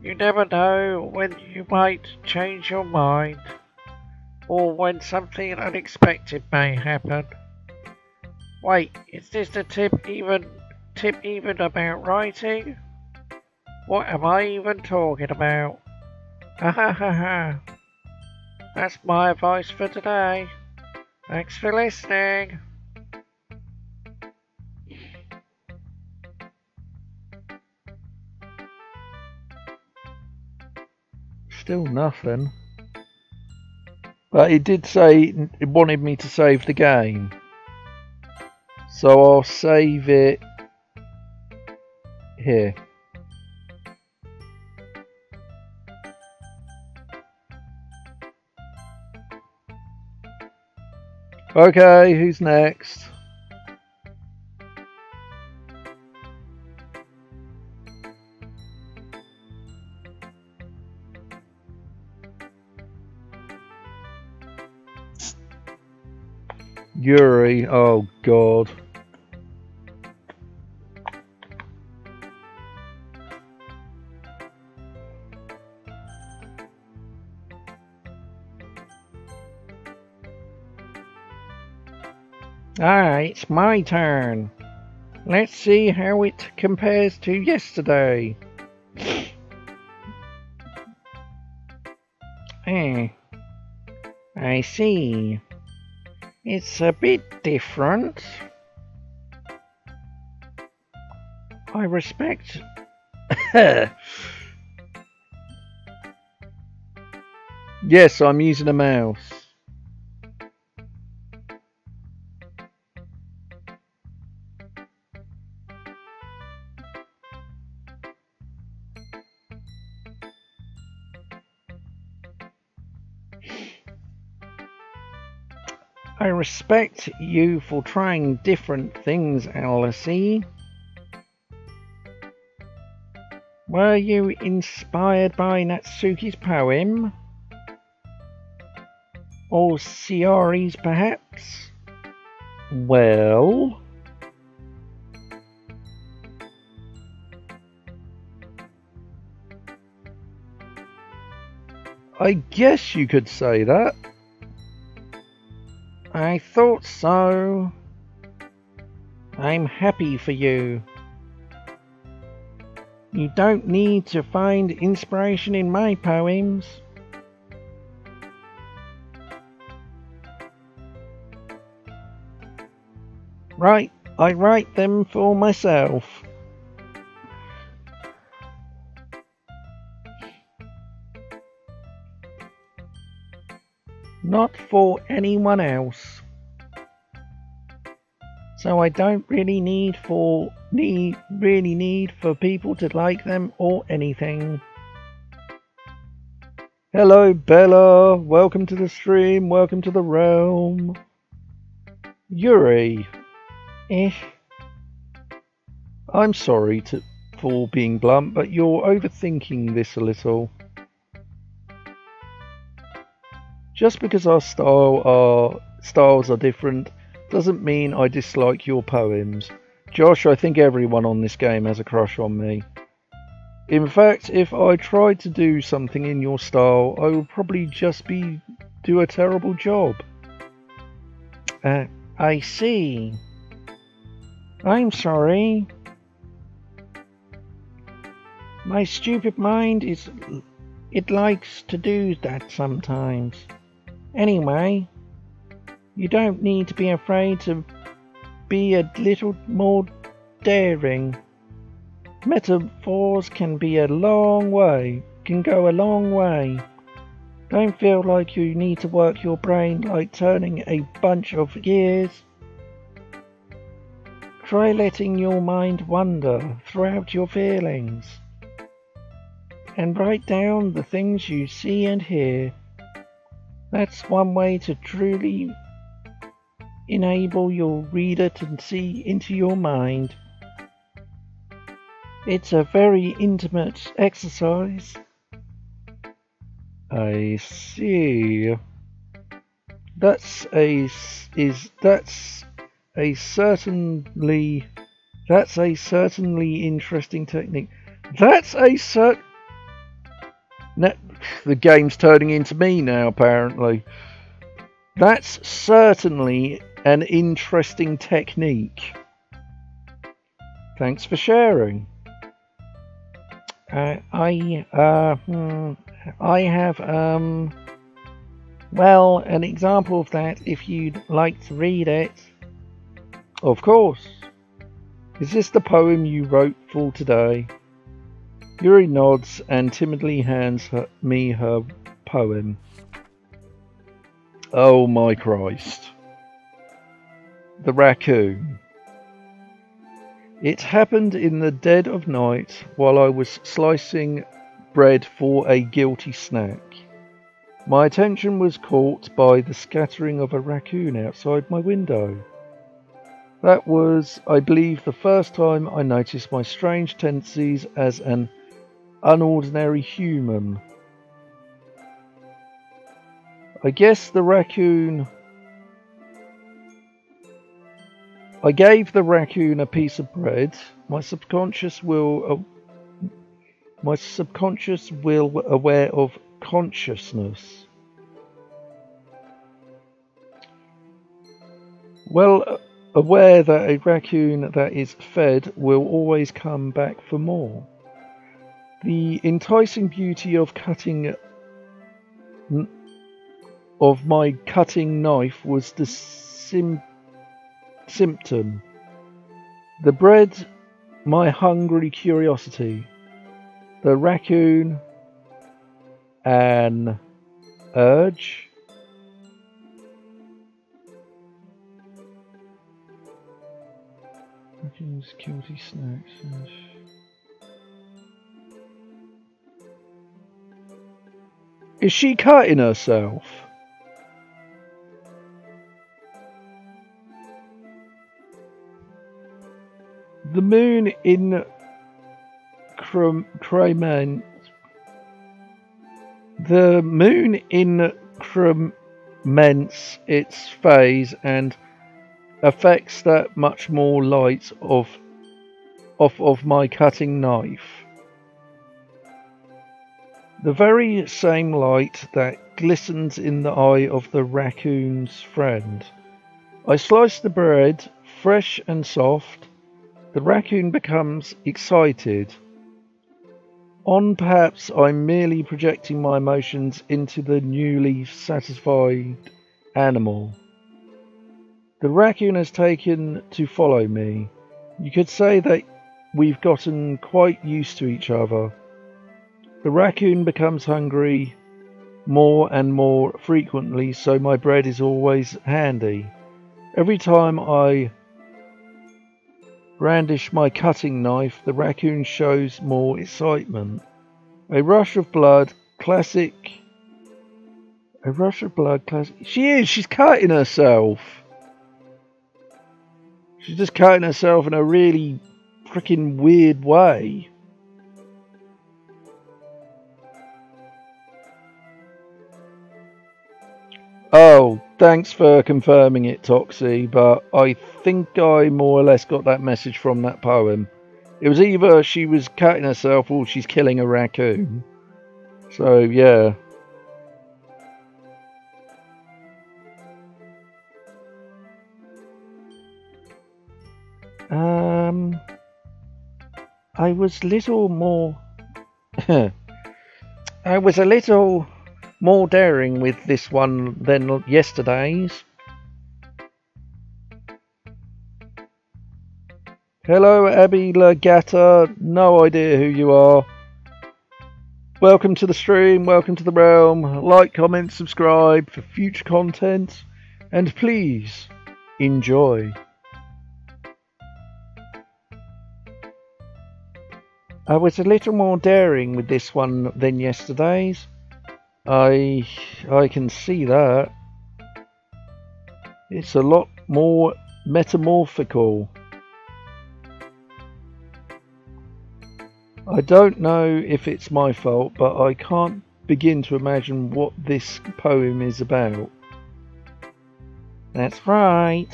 You never know when you might change your mind, or when something unexpected may happen. Wait, is this the tip even about writing? What am I even talking about? Ha ha ha ha. That's my advice for today. Thanks for listening. Still nothing. But it did say it wanted me to save the game. So I'll save it here. Okay, who's next? Yuri, oh god. Alright, it's my turn. Let's see how it compares to yesterday. I see. It's a bit different. I respect... Yes, I'm using a mouse. I respect you for trying different things, Alice. Were you inspired by Natsuki's poem? Or Shiori's, perhaps? Well... I guess you could say that. I thought so. I'm happy for you. You don't need to find inspiration in my poems. Right, I write them for myself. Not for anyone else. So I don't really need for people to like them or anything. Hello Bella, welcome to the stream, welcome to the realm. Yuri. I'm sorry for being blunt, but you're overthinking this a little. Just because our styles are different doesn't mean I dislike your poems. Josh, I think everyone on this game has a crush on me. In fact, if I tried to do something in your style, I would probably just do a terrible job. I see. I'm sorry. My stupid mind it likes to do that sometimes. Anyway, you don't need to be afraid to be a little more daring. Metaphors can go a long way. Don't feel like you need to work your brain like turning a bunch of gears. Try letting your mind wander throughout your feelings. And write down the things you see and hear. That's one way to truly enable your reader to see into your mind. It's a very intimate exercise. I see. That's a certainly interesting technique. The game's turning into me now, apparently. That's certainly an interesting technique. Thanks for sharing. I have well, an example of that if you'd like to read it. Of course. Is this the poem you wrote for today? Yuri nods and timidly hands me her poem. Oh my Christ. The raccoon. It happened in the dead of night while I was slicing bread for a guilty snack. My attention was caught by the scattering of a raccoon outside my window. That was, I believe, the first time I noticed my strange tendencies as an unordinary human. I guess the raccoon... I gave the raccoon a piece of bread. My subconscious will aware of consciousness. Well, aware that a raccoon that is fed will always come back for more. The enticing beauty of my cutting knife was the symptom. The bread, my hungry curiosity. The raccoon, an urge. Guilty snacks. Is she cutting herself? The moon in The moon increments its phase and affects that much more light off of my cutting knife. The very same light that glistens in the eye of the raccoon's friend. I slice the bread, fresh and soft. The raccoon becomes excited. Perhaps I'm merely projecting my emotions into the newly satisfied animal. The raccoon has taken to follow me. You could say that we've gotten quite used to each other. The raccoon becomes hungry more and more frequently, so my bread is always handy. Every time I brandish my cutting knife, the raccoon shows more excitement. A rush of blood, classic. She's cutting herself. She's just cutting herself in a really freaking weird way. Oh, thanks for confirming it, Toxie, but I think I more or less got that message from that poem. It was either she was cutting herself or she's killing a raccoon. So, yeah. I was a little more daring with this one than yesterday's. Hello, Abby Lagata. No idea who you are. Welcome to the stream. Welcome to the realm. Like, comment, subscribe for future content. And please, enjoy. I was a little more daring with this one than yesterday's. I can see that. It's a lot more metamorphical. I don't know if it's my fault, but I can't begin to imagine what this poem is about. That's right.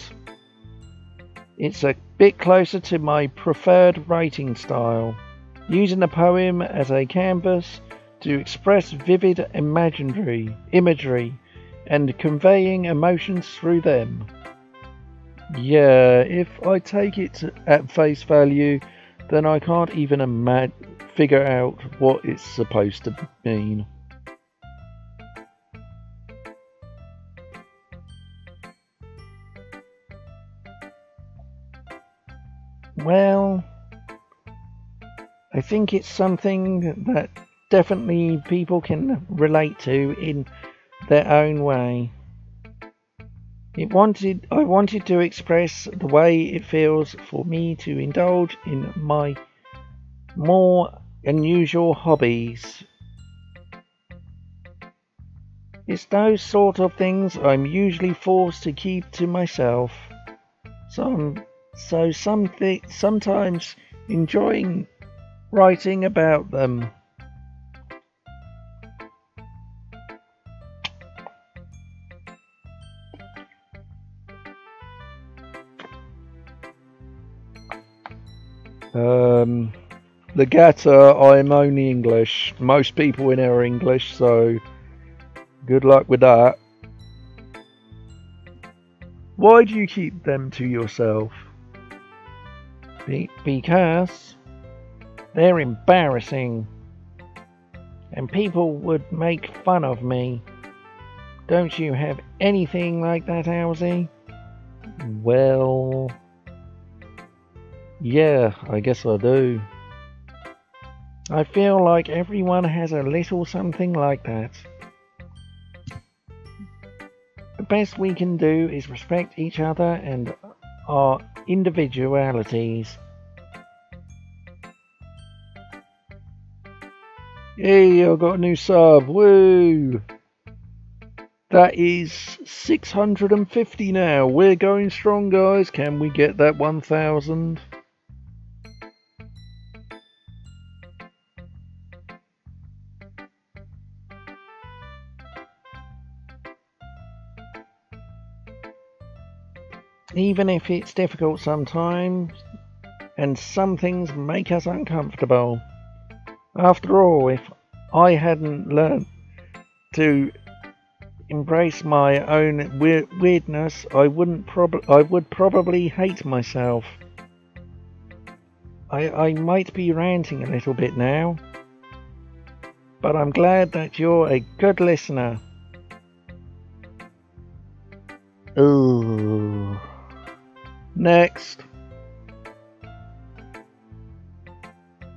It's a bit closer to my preferred writing style, using the poem as a canvas to express vivid imagery and conveying emotions through them. Yeah, if I take it at face value, then I can't even figure out what it's supposed to mean. Well, I think it's something that definitely people can relate to in their own way. I wanted to express the way it feels for me to indulge in my more unusual hobbies. It's those sort of things I'm usually forced to keep to myself. Sometimes enjoying writing about them. The Gatter, I'm only English. Most people in are English, so good luck with that. Why do you keep them to yourself? Because they're embarrassing. And people would make fun of me. Don't you have anything like that, Owlsy? Well, yeah, I guess I do. I feel like everyone has a little something like that. The best we can do is respect each other and our individualities. Hey, I got a new sub, woo! That is 650 now. We're going strong, guys. Can we get that 1,000? Even if it's difficult sometimes, and some things make us uncomfortable. After all, if I hadn't learnt to embrace my own weirdness, I would probably hate myself. I might be ranting a little bit now, but I'm glad that you're a good listener. Ooh. Next.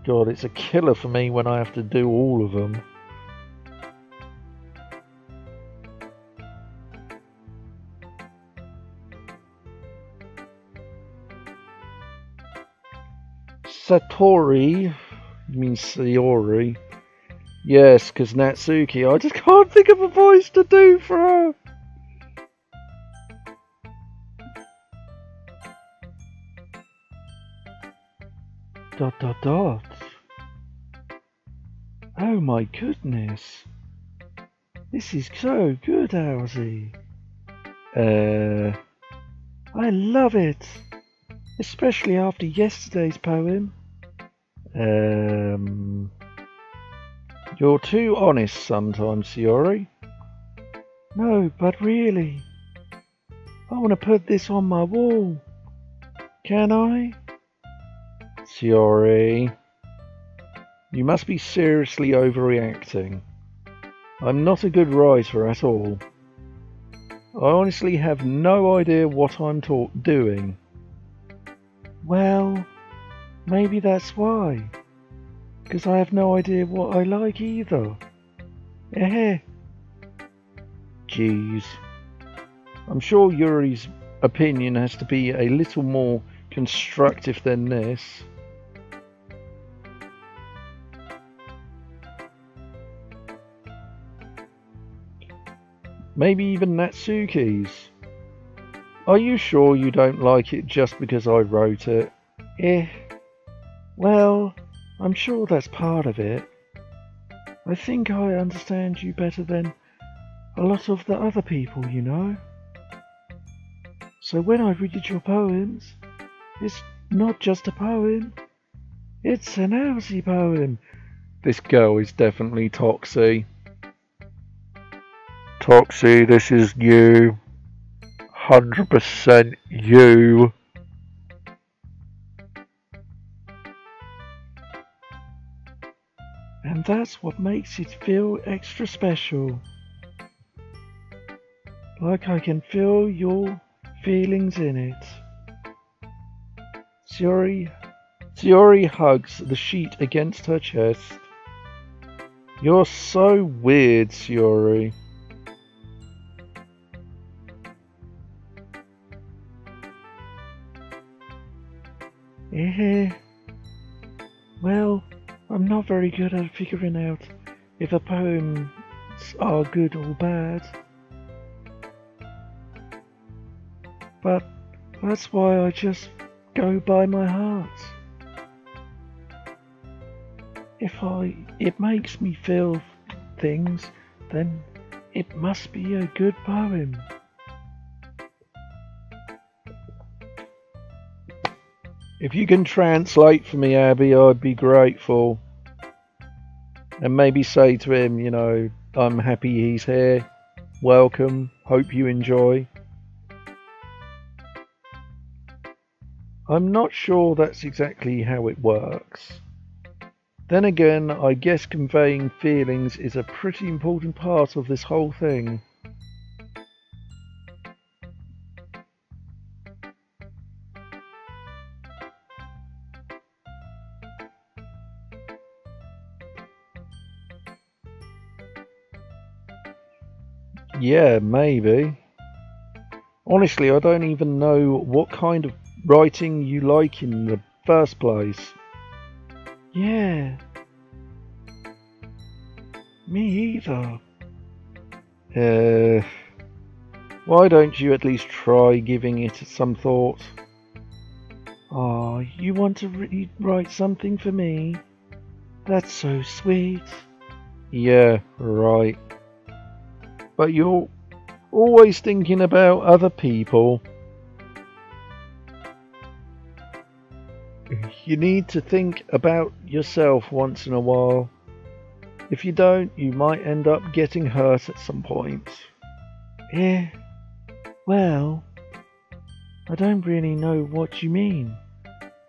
God, it's a killer for me when I have to do all of them. Satori, you mean Sayori? Yes, because Natsuki, I just can't think of a voice to do for her. Dot dot dot. Oh my goodness. This is so good, Owlsy. I love it. Especially after yesterday's poem. You're too honest sometimes, Sayori. No, but really. I want to put this on my wall. Can I? Sayori, you must be seriously overreacting. I'm not a good writer at all. I honestly have no idea what I'm doing. Well, maybe that's why. Because I have no idea what I like either. Eh? Jeez. I'm sure Yuri's opinion has to be a little more constructive than this. Maybe even Natsuki's. Are you sure you don't like it just because I wrote it? Well, I'm sure that's part of it. I think I understand you better than a lot of the other people, you know. So when I read your poems, it's not just a poem, it's an Owlsy poem. This girl is definitely Toxie. Toxie, this is you. 100% you. And that's what makes it feel extra special. Like I can feel your feelings in it. Sayori hugs the sheet against her chest. You're so weird, Sayori. Eh, well, I'm not very good at figuring out if a poems are good or bad. But that's why I just go by my heart. If it makes me feel things, then it must be a good poem. If you can translate for me, Abby, I'd be grateful. And maybe say to him, you know, I'm happy he's here. Welcome. Hope you enjoy. I'm not sure that's exactly how it works. Then again, I guess conveying feelings is a pretty important part of this whole thing. Yeah, maybe. Honestly, I don't even know what kind of writing you like in the first place. Yeah. Me either. Why don't you at least try giving it some thought? Oh, you want to write something for me? That's so sweet. Yeah, right. But you're always thinking about other people. You need to think about yourself once in a while. If you don't, you might end up getting hurt at some point. Eh, well, I don't really know what you mean,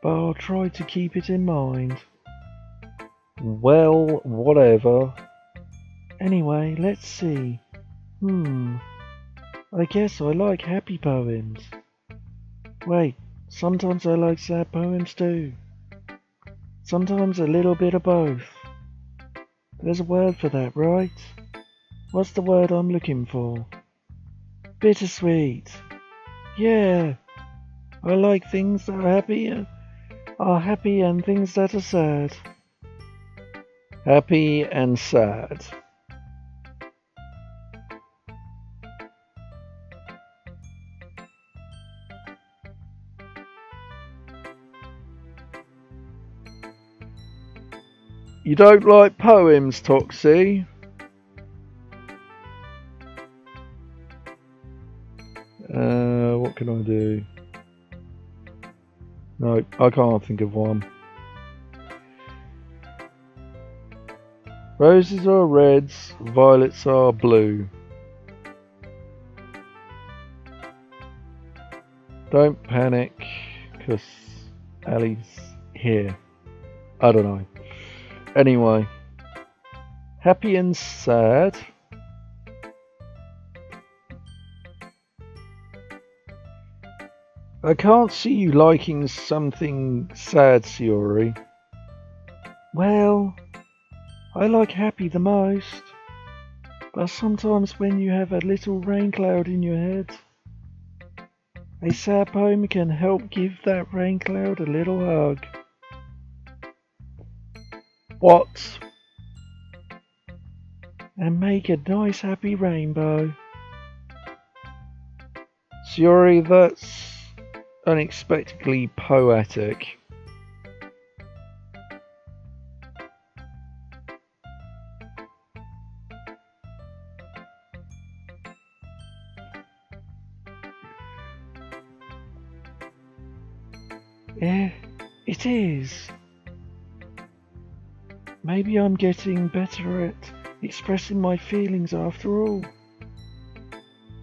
but I'll try to keep it in mind. Well, whatever. Anyway, let's see. I guess I like happy poems. Wait, sometimes I like sad poems too. Sometimes a little bit of both. There's a word for that, right? What's the word I'm looking for? Bittersweet. Yeah. I like things that are happy and things that are sad. Happy and sad. You don't like poems, Toxie? What can I do? No, I can't think of one. Roses are reds, violets are blue. Don't panic, 'cause Ali's here. I don't know. Anyway, happy and sad. I can't see you liking something sad, Siori. Well, I like happy the most, but sometimes when you have a little rain cloud in your head, a sad poem can help give that rain cloud a little hug. What? And make a nice happy rainbow. Siori, that's unexpectedly poetic. Yeah, it is. Maybe I'm getting better at expressing my feelings after all.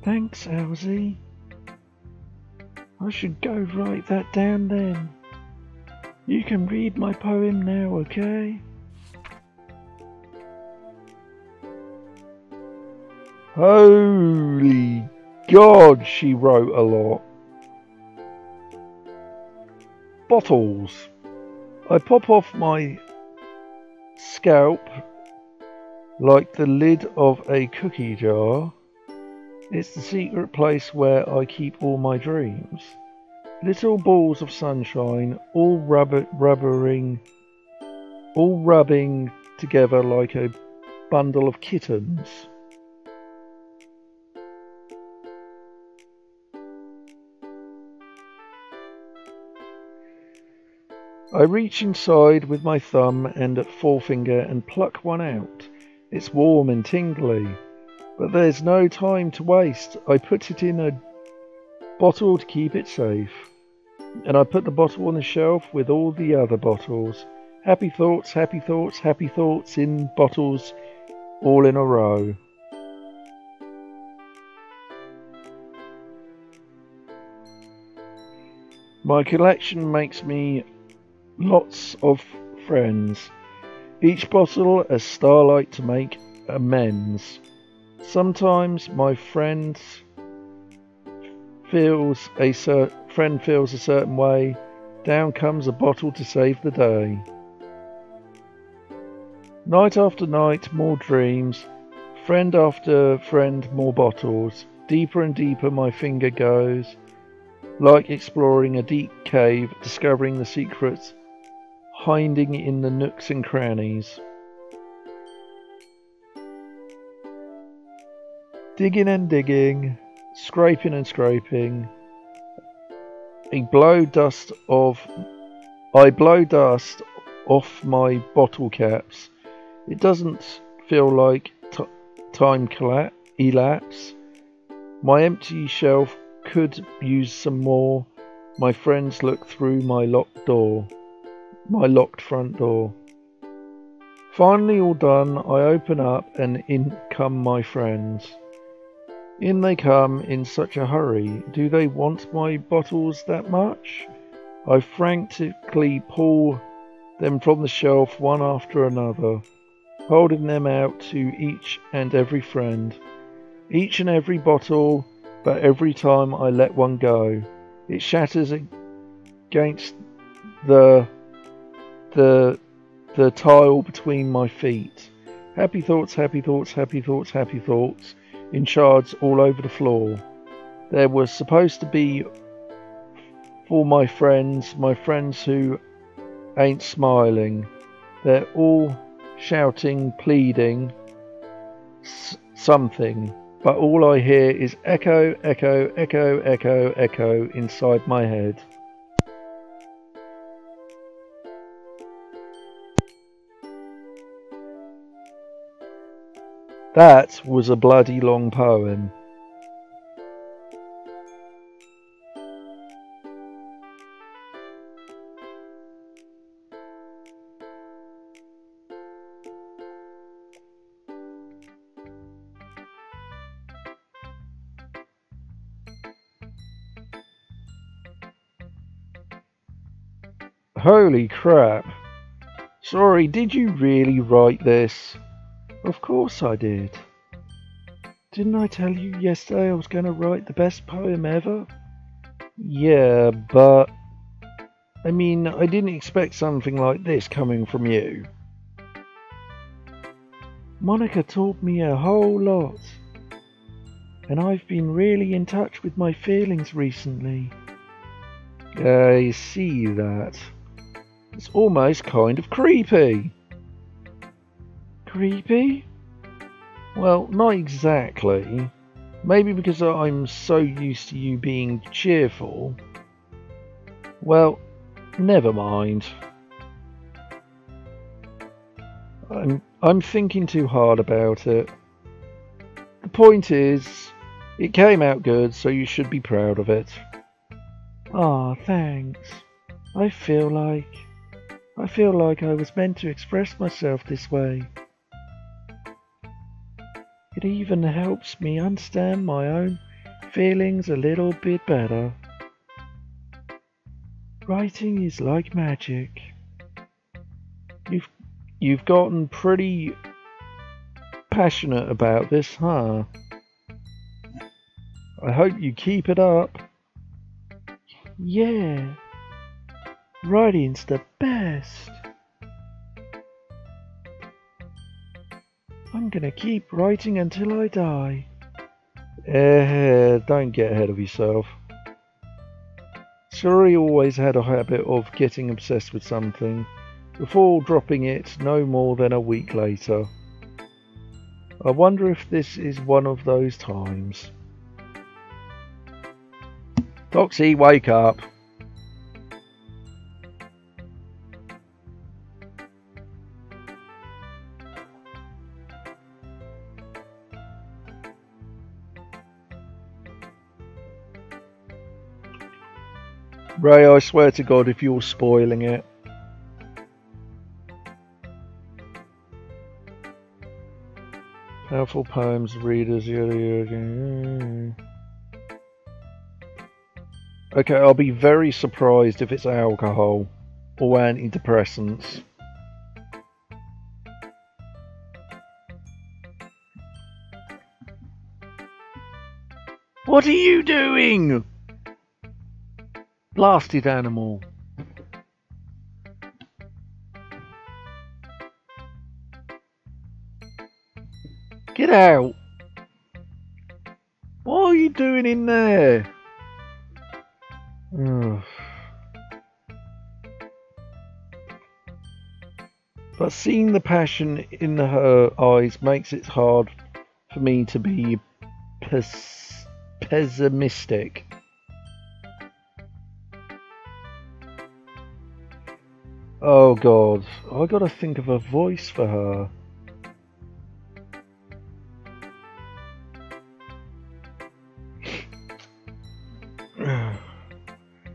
Thanks, Elsie. I should go write that down then. You can read my poem now, okay? Holy God, she wrote a lot. Bottles. I pop off my scalp like the lid of a cookie jar. It's the secret place where I keep all my dreams. Little balls of sunshine, all rubbing together like a bundle of kittens. I reach inside with my thumb and forefinger and pluck one out. It's warm and tingly, but there's no time to waste. I put it in a bottle to keep it safe, and I put the bottle on the shelf with all the other bottles. Happy thoughts, happy thoughts, happy thoughts in bottles, all in a row. My collection makes me lots of friends. Each bottle a starlight to make amends. Sometimes my friend feels a certain way. Down comes a bottle to save the day. Night after night, more dreams. Friend after friend, more bottles. Deeper and deeper my finger goes, like exploring a deep cave, discovering the secrets hiding in the nooks and crannies. Digging and digging, scraping and scraping. I blow dust off my bottle caps. It doesn't feel like time elapse. My empty shelf could use some more. My friends look through my locked front door. Finally all done, I open up and in come my friends. In they come in such a hurry. Do they want my bottles that much? I frantically pull them from the shelf one after another, holding them out to each and every friend. Each and every bottle, but every time I let one go, it shatters against the tile between my feet. Happy thoughts, happy thoughts, happy thoughts, happy thoughts, in shards all over the floor. There was supposed to be for my friends who ain't smiling. They're all shouting, pleading, something, but all I hear is echo, echo, echo, echo, echo inside my head. That was a bloody long poem. Holy crap. Sorry, did you really write this? Of course I did. Didn't I tell you yesterday I was going to write the best poem ever? Yeah, but I mean, I didn't expect something like this coming from you. Monica taught me a whole lot, and I've been really in touch with my feelings recently. I see that. It's almost kind of creepy. Creepy? Well, not exactly. Maybe because I'm so used to you being cheerful. Well, never mind. I'm thinking too hard about it. The point is, it came out good, so you should be proud of it. Ah, thanks. I feel like I was meant to express myself this way. It even helps me understand my own feelings a little bit better. Writing is like magic. You've gotten pretty passionate about this, huh? I hope you keep it up. Yeah. Writing's the best. I'm gonna keep writing until I die. Don't get ahead of yourself. Suri always had a habit of getting obsessed with something, before dropping it no more than a week later. I wonder if this is one of those times. Toxie, wake up! Ray, I swear to God if you're spoiling it. Powerful poems, readers, yada yada. Okay, I'll be very surprised if it's alcohol or antidepressants. What are you doing? Blasted animal. Get out. What are you doing in there? Ugh. But seeing the passion in her eyes makes it hard for me to be pessimistic. Oh God, I gotta think of a voice for her.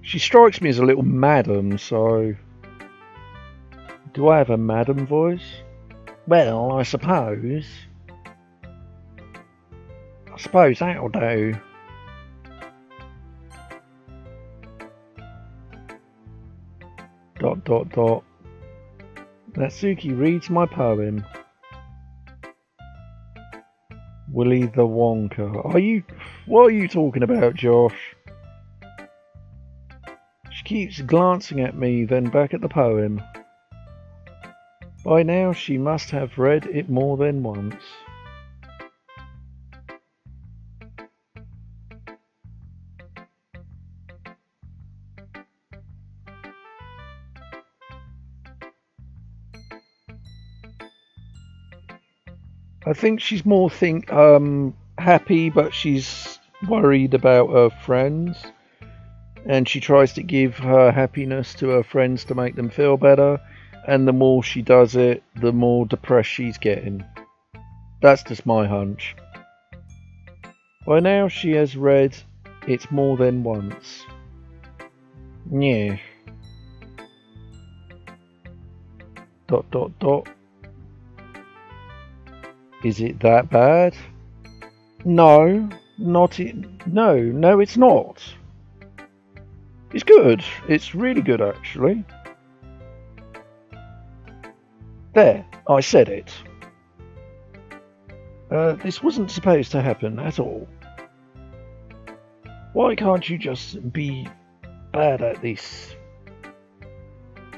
She strikes me as a little madam, so... Do I have a madam voice? Well, I suppose that'll do. Dot dot dot. Natsuki reads my poem. Willy the Wonka. What are you talking about, Josh? She keeps glancing at me, then back at the poem. By now she must have read it more than once. I think she's more happy, but she's worried about her friends. And she tries to give her happiness to her friends to make them feel better. And the more she does it, the more depressed she's getting. That's just my hunch. By now she has read it more than once. Yeah. Dot dot dot. Is it that bad? No, not it. No, it's not. It's good. It's really good, actually. There, I said it. This wasn't supposed to happen at all. Why can't you just be bad at this?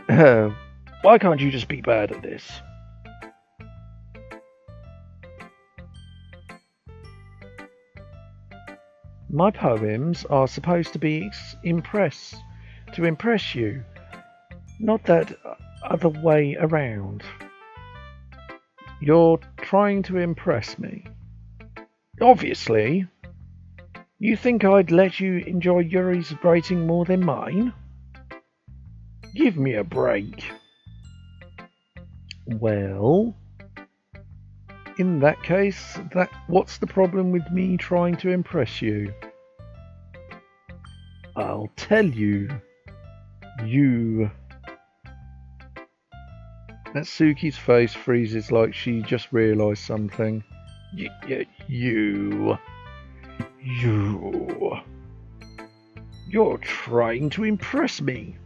Why can't you just be bad at this? My poems are supposed to be to impress you, not that other way around. You're trying to impress me. Obviously. You think I'd let you enjoy Yuri's writing more than mine? Give me a break. Well, in that case, what's the problem with me trying to impress you? I'll tell you. You. Natsuki's face freezes like she just realised something. You. You're trying to impress me.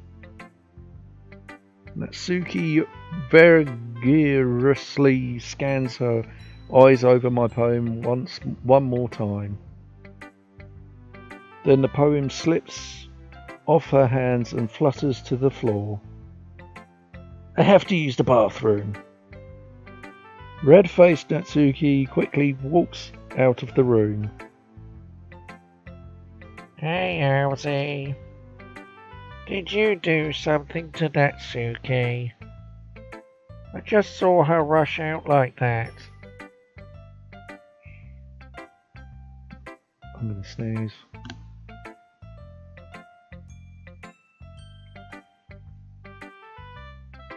Natsuki vigorously scans her eyes over my poem one more time. Then the poem slips off her hands and flutters to the floor. I have to use the bathroom. Red-faced Natsuki quickly walks out of the room. Hey, Elsie. Did you do something to Natsuki? I just saw her rush out like that. I'm gonna sneeze.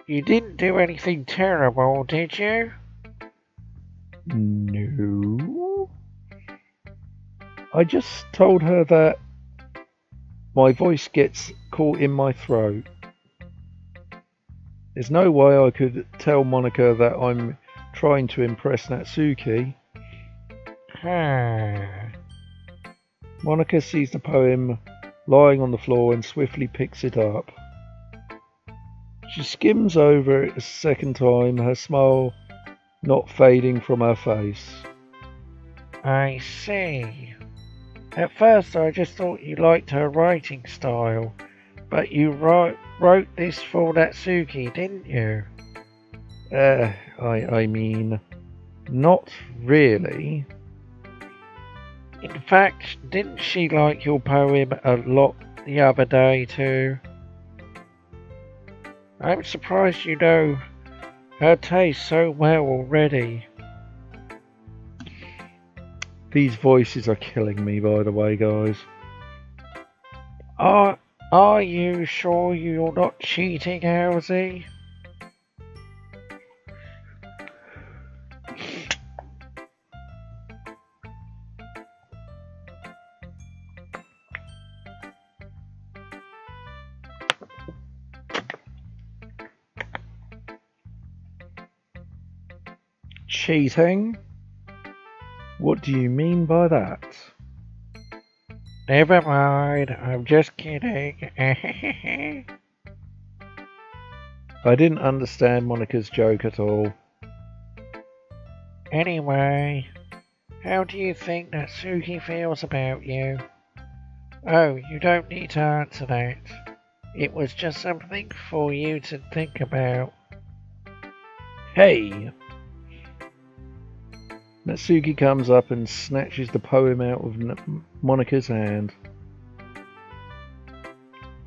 You didn't do anything terrible, did you? No. I just told her that my voice gets caught in my throat. There's no way I could tell Monica that I'm trying to impress Natsuki. Monica sees the poem lying on the floor and swiftly picks it up. She skims over it a second time, her smile not fading from her face. I see. At first I just thought you liked her writing style, but you wrote this for Natsuki, didn't you? I mean, not really. In fact, didn't she like your poem a lot the other day too? I'm surprised you know her taste so well already. These voices are killing me, by the way, guys. Are you sure you're not cheating, Elsie? Cheating? What do you mean by that? Never mind, I'm just kidding. I didn't understand Monica's joke at all. Anyway, how do you think Natsuki feels about you? Oh, you don't need to answer that. It was just something for you to think about. Hey! Natsuki comes up and snatches the poem out of Monica's hand.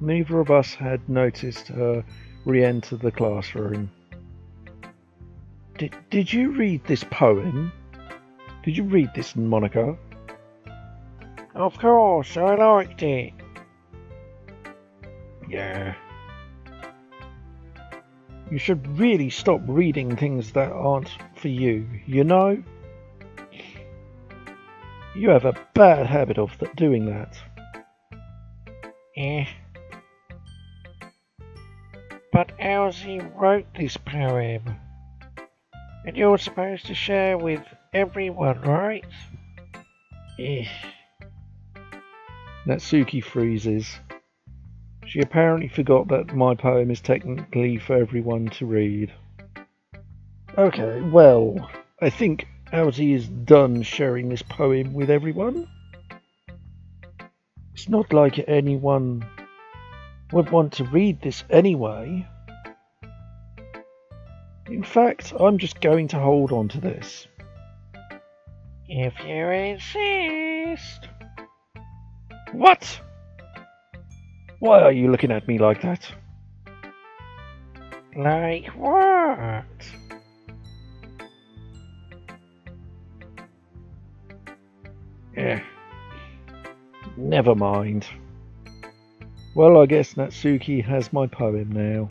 Neither of us had noticed her re-enter the classroom. Did you read this poem? Did you read this, Monica? Of course, I liked it. Yeah. You should really stop reading things that aren't for you, you know? You have a bad habit of doing that. But Elsie wrote this poem. And you're supposed to share with everyone, right? Natsuki freezes. She apparently forgot that my poem is technically for everyone to read. Okay, well, I think Elsie is done sharing this poem with everyone. It's not like anyone would want to read this anyway. In fact, I'm just going to hold on to this. If you insist. What? Why are you looking at me like that? Like what? Never mind. Well, I guess Natsuki has my poem now.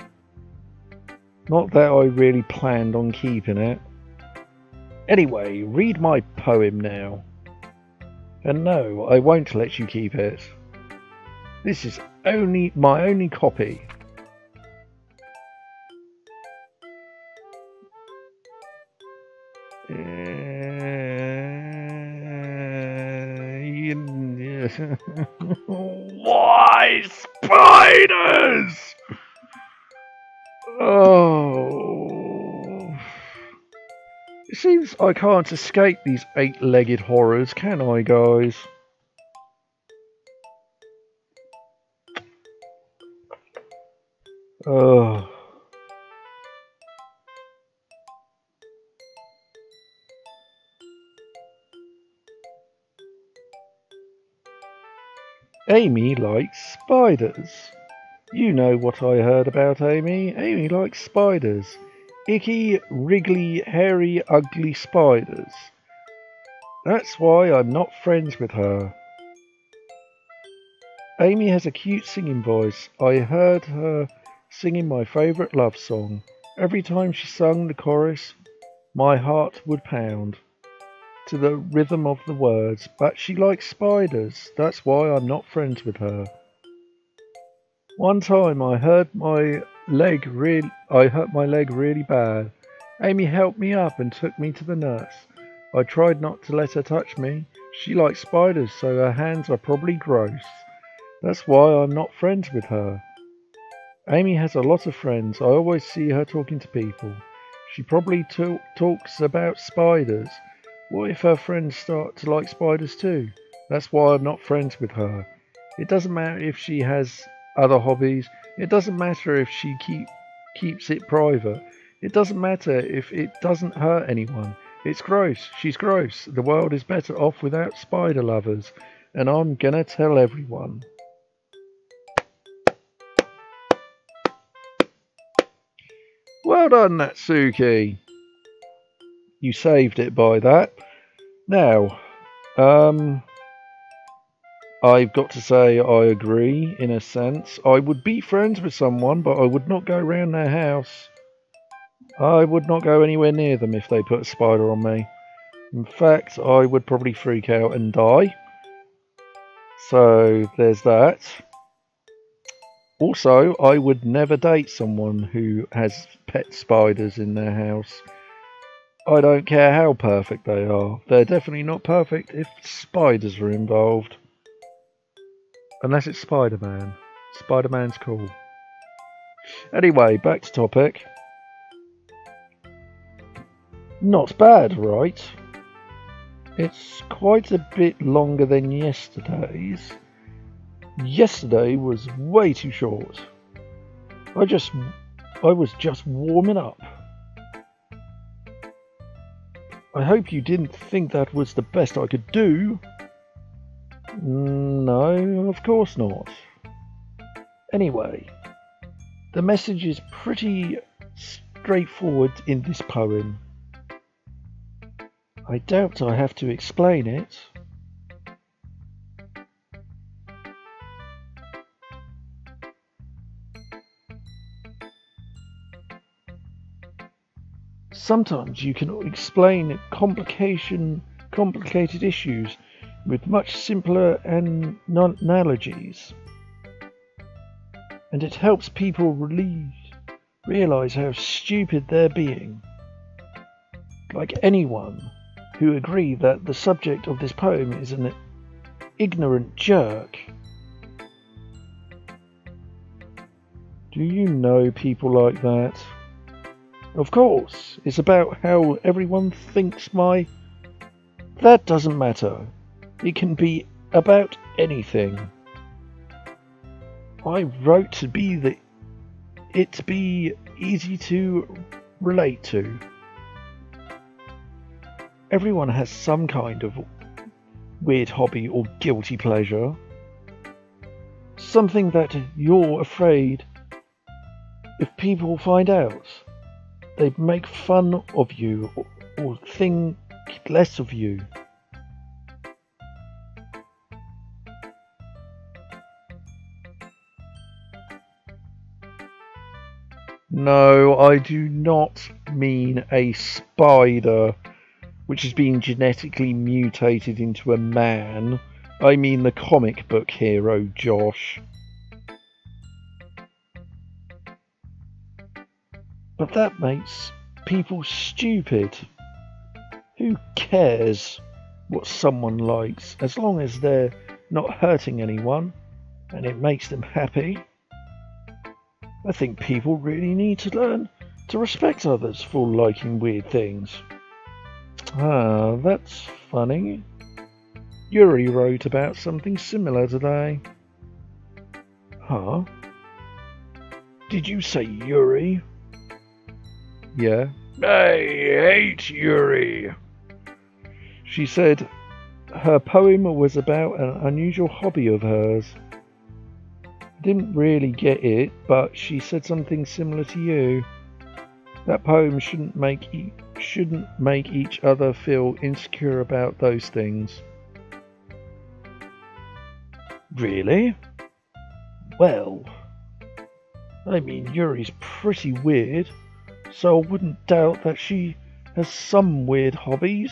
Not that I really planned on keeping it. Anyway, read my poem now. And no, I won't let you keep it. This is my only copy. Why spiders? Oh. It seems I can't escape these eight-legged horrors, can I, guys? Oh. Amy likes spiders. You know what I heard about Amy. Amy likes spiders. Icky, wriggly, hairy, ugly spiders. That's why I'm not friends with her. Amy has a cute singing voice. I heard her singing my favourite love song. Every time she sung the chorus, my heart would pound to the rhythm of the words. But she likes spiders. That's why I'm not friends with her. One time I hurt my leg really bad. Amy helped me up and took me to the nurse. I tried not to let her touch me. She likes spiders, so her hands are probably gross. That's why I'm not friends with her. Amy has a lot of friends. I always see her talking to people. She probably talks about spiders. What if her friends start to like spiders too? That's why I'm not friends with her. It doesn't matter if she has other hobbies. It doesn't matter if she keeps it private. It doesn't matter if it doesn't hurt anyone. It's gross. She's gross. The world is better off without spider lovers. And I'm gonna tell everyone. Well done, Natsuki. You saved it by that. Now, I've got to say I agree in a sense. I would be friends with someone, but I would not go around their house. I would not go anywhere near them if they put a spider on me. In fact, I would probably freak out and die. So there's that. Also, I would never date someone who has pet spiders in their house. I don't care how perfect they are. They're definitely not perfect if spiders are involved. Unless it's Spider-Man. Spider-Man's cool. Anyway, back to topic. Not bad, right? It's quite a bit longer than yesterday's. Yesterday was way too short. I was just warming up. I hope you didn't think that was the best I could do. No, of course not. Anyway, the message is pretty straightforward in this poem. I doubt I have to explain it. Sometimes you can explain complicated issues with much simpler analogies, and it helps people realize how stupid they're being. Like anyone who agree that the subject of this poem is an ignorant jerk. Do you know people like that? Of course, it's about how everyone thinks That doesn't matter. It can be about anything. I wrote to be easy to relate to. Everyone has some kind of weird hobby or guilty pleasure. Something that you're afraid if people find out, they make fun of you or think less of you. No, I do not mean a spider which has been genetically mutated into a man. I mean the comic book hero, Josh. But that makes people stupid. Who cares what someone likes, as long as they're not hurting anyone and it makes them happy? I think people really need to learn to respect others for liking weird things. Ah, that's funny. Yuri wrote about something similar today. Huh? Did you say Yuri? Yeah. I hate Yuri. She said her poem was about an unusual hobby of hers. Didn't really get it, but she said something similar to you. That poem shouldn't make each other feel insecure about those things. Really? Well, I mean, Yuri's pretty weird, so I wouldn't doubt that she has some weird hobbies.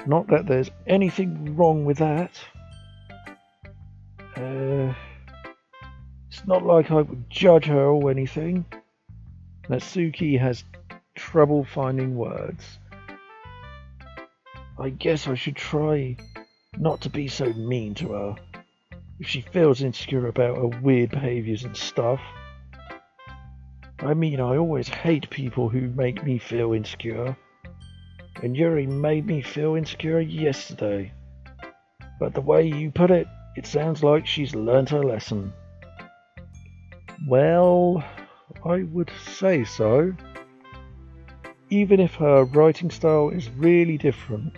Not that there's anything wrong with that. It's not like I would judge her or anything. Natsuki has trouble finding words. I guess I should try not to be so mean to her. If she feels insecure about her weird behaviours and stuff. I mean, I always hate people who make me feel insecure. And Yuri made me feel insecure yesterday. But the way you put it, it sounds like she's learnt her lesson. Well, I would say so. Even if her writing style is really different,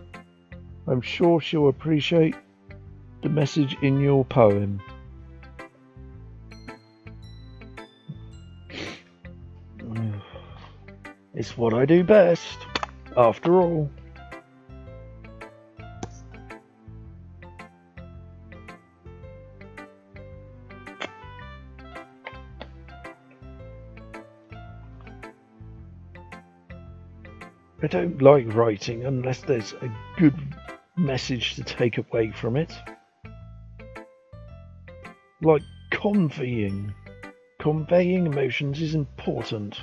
I'm sure she'll appreciate the message in your poem. It's what I do best, after all. I don't like writing unless there's a good message to take away from it. Like conveying. Conveying emotions is important.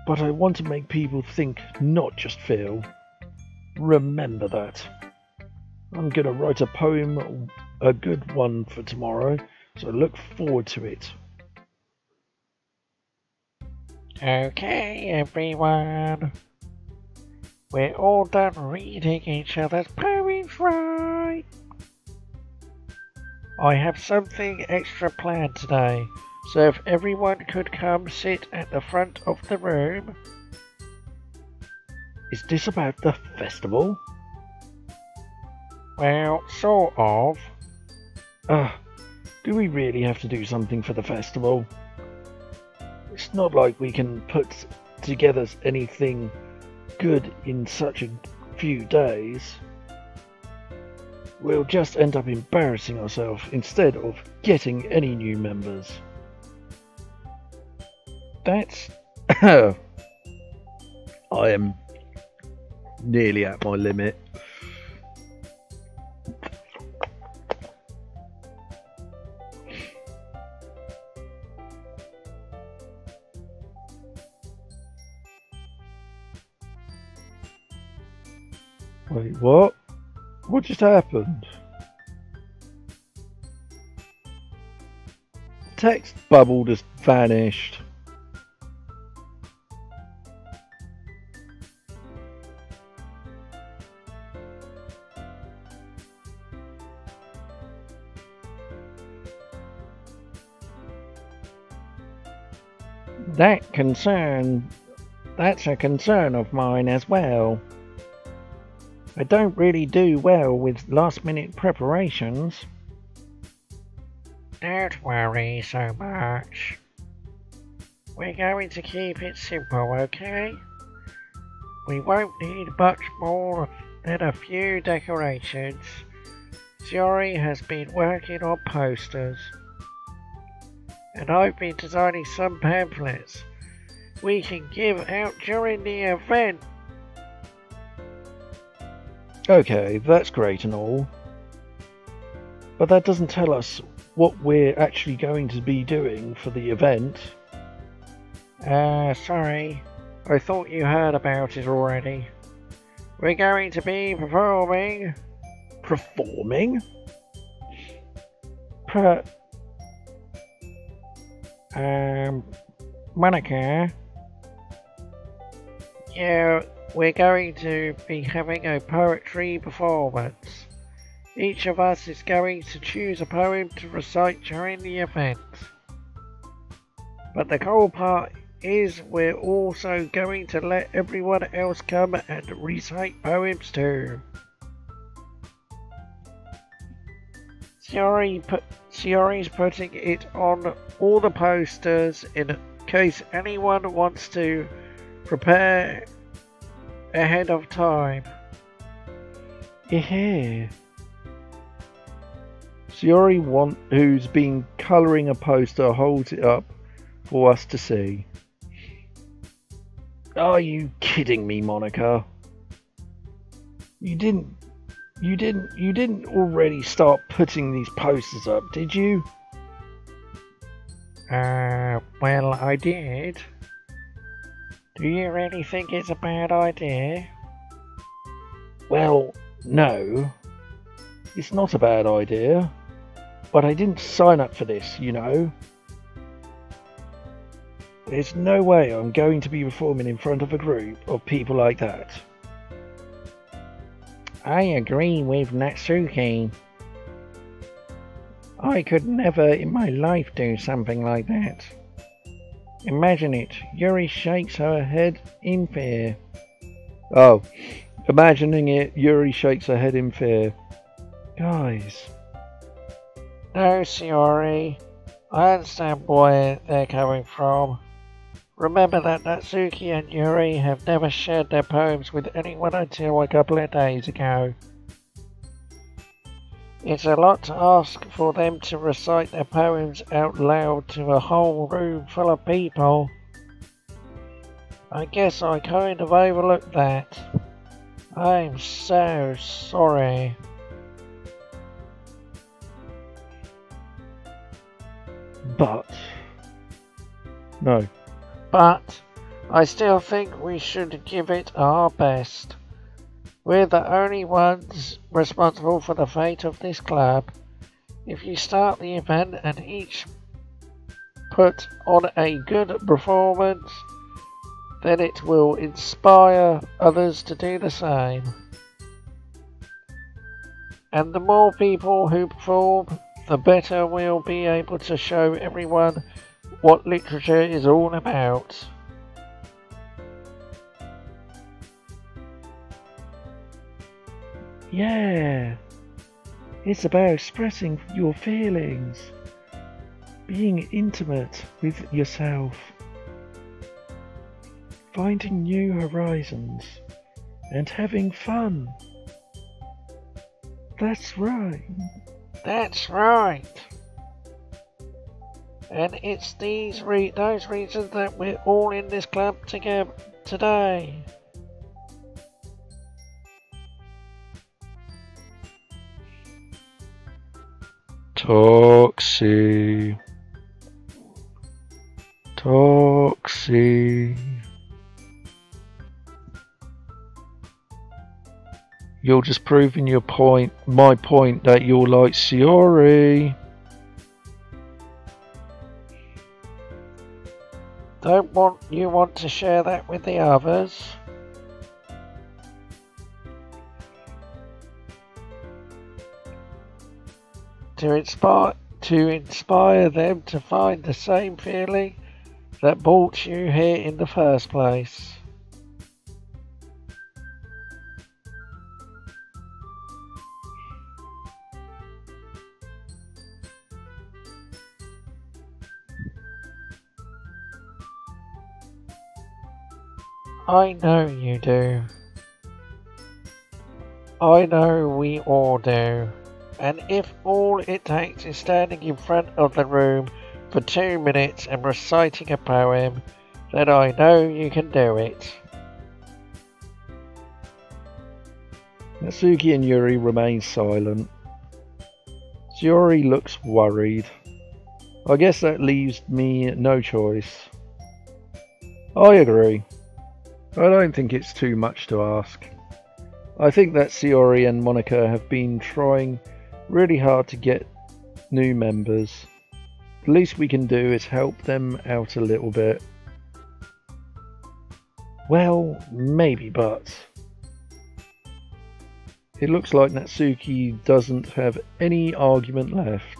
But I want to make people think, not just feel. Remember that. I'm going to write a poem, a good one for tomorrow, so look forward to it. Okay, everyone. We're all done reading each other's poems, right? I have something extra planned today, so if everyone could come sit at the front of the room. Is this about the festival? Well, sort of. Do we really have to do something for the festival? It's not like we can put together anything good in such a few days. We'll just end up embarrassing ourselves instead of getting any new members. That's... I am nearly at my limit. Wait, what? What just happened? The text bubble just vanished. That's a concern of mine as well. I don't really do well with last-minute preparations. Don't worry so much. We're going to keep it simple, okay? We won't need much more than a few decorations. Shiori has been working on posters. And I've been designing some pamphlets we can give out during the event. Okay, that's great and all. But that doesn't tell us what we're actually going to be doing for the event. Sorry. I thought you heard about it already. We're going to be performing. Performing? Monica. Yeah, we're going to be having a poetry performance. Each of us is going to choose a poem to recite during the event. But the cool part is we're also going to let everyone else come and recite poems too. Shiori's putting it on all the posters in case anyone wants to prepare ahead of time. Yeah. Shiori, who's been colouring a poster, holds it up for us to see. Are you kidding me, Monica? You didn't already start putting these posters up, did you? Well, I did. Do you really think it's a bad idea? Well, no. It's not a bad idea. But I didn't sign up for this, you know. There's no way I'm going to be performing in front of a group of people like that. I agree with Natsuki. I could never in my life do something like that. Imagine it, Yuri shakes her head in fear. Oh, imagining it, Yuri shakes her head in fear. Guys. No, Shiori. I understand where they're coming from. Remember that Natsuki and Yuri have never shared their poems with anyone until a couple of days ago. It's a lot to ask for them to recite their poems out loud to a whole room full of people. I guess I kind of overlooked that. I'm so sorry. But... No. But I still think we should give it our best. We're the only ones responsible for the fate of this club. If you start the event and each put on a good performance, then it will inspire others to do the same. And the more people who perform, the better we'll be able to show everyone what literature is all about. Yeah, it's about expressing your feelings, being intimate with yourself, finding new horizons, and having fun. That's right. That's right. And it's those reasons that we're all in this club together today. Toxie. You're just proving my point that you're like Shiori. Don't you want to share that with the others? To inspire them to find the same feeling that brought you here in the first place. I know you do. I know we all do. And if all it takes is standing in front of the room for 2 minutes and reciting a poem, then I know you can do it. Natsuki and Yuri remain silent. Shiori looks worried. I guess that leaves me no choice. I agree. I don't think it's too much to ask. I think that Shiori and Monica have been trying really hard to get new members. The least we can do is help them out a little bit. Well, maybe, but... It looks like Natsuki doesn't have any argument left.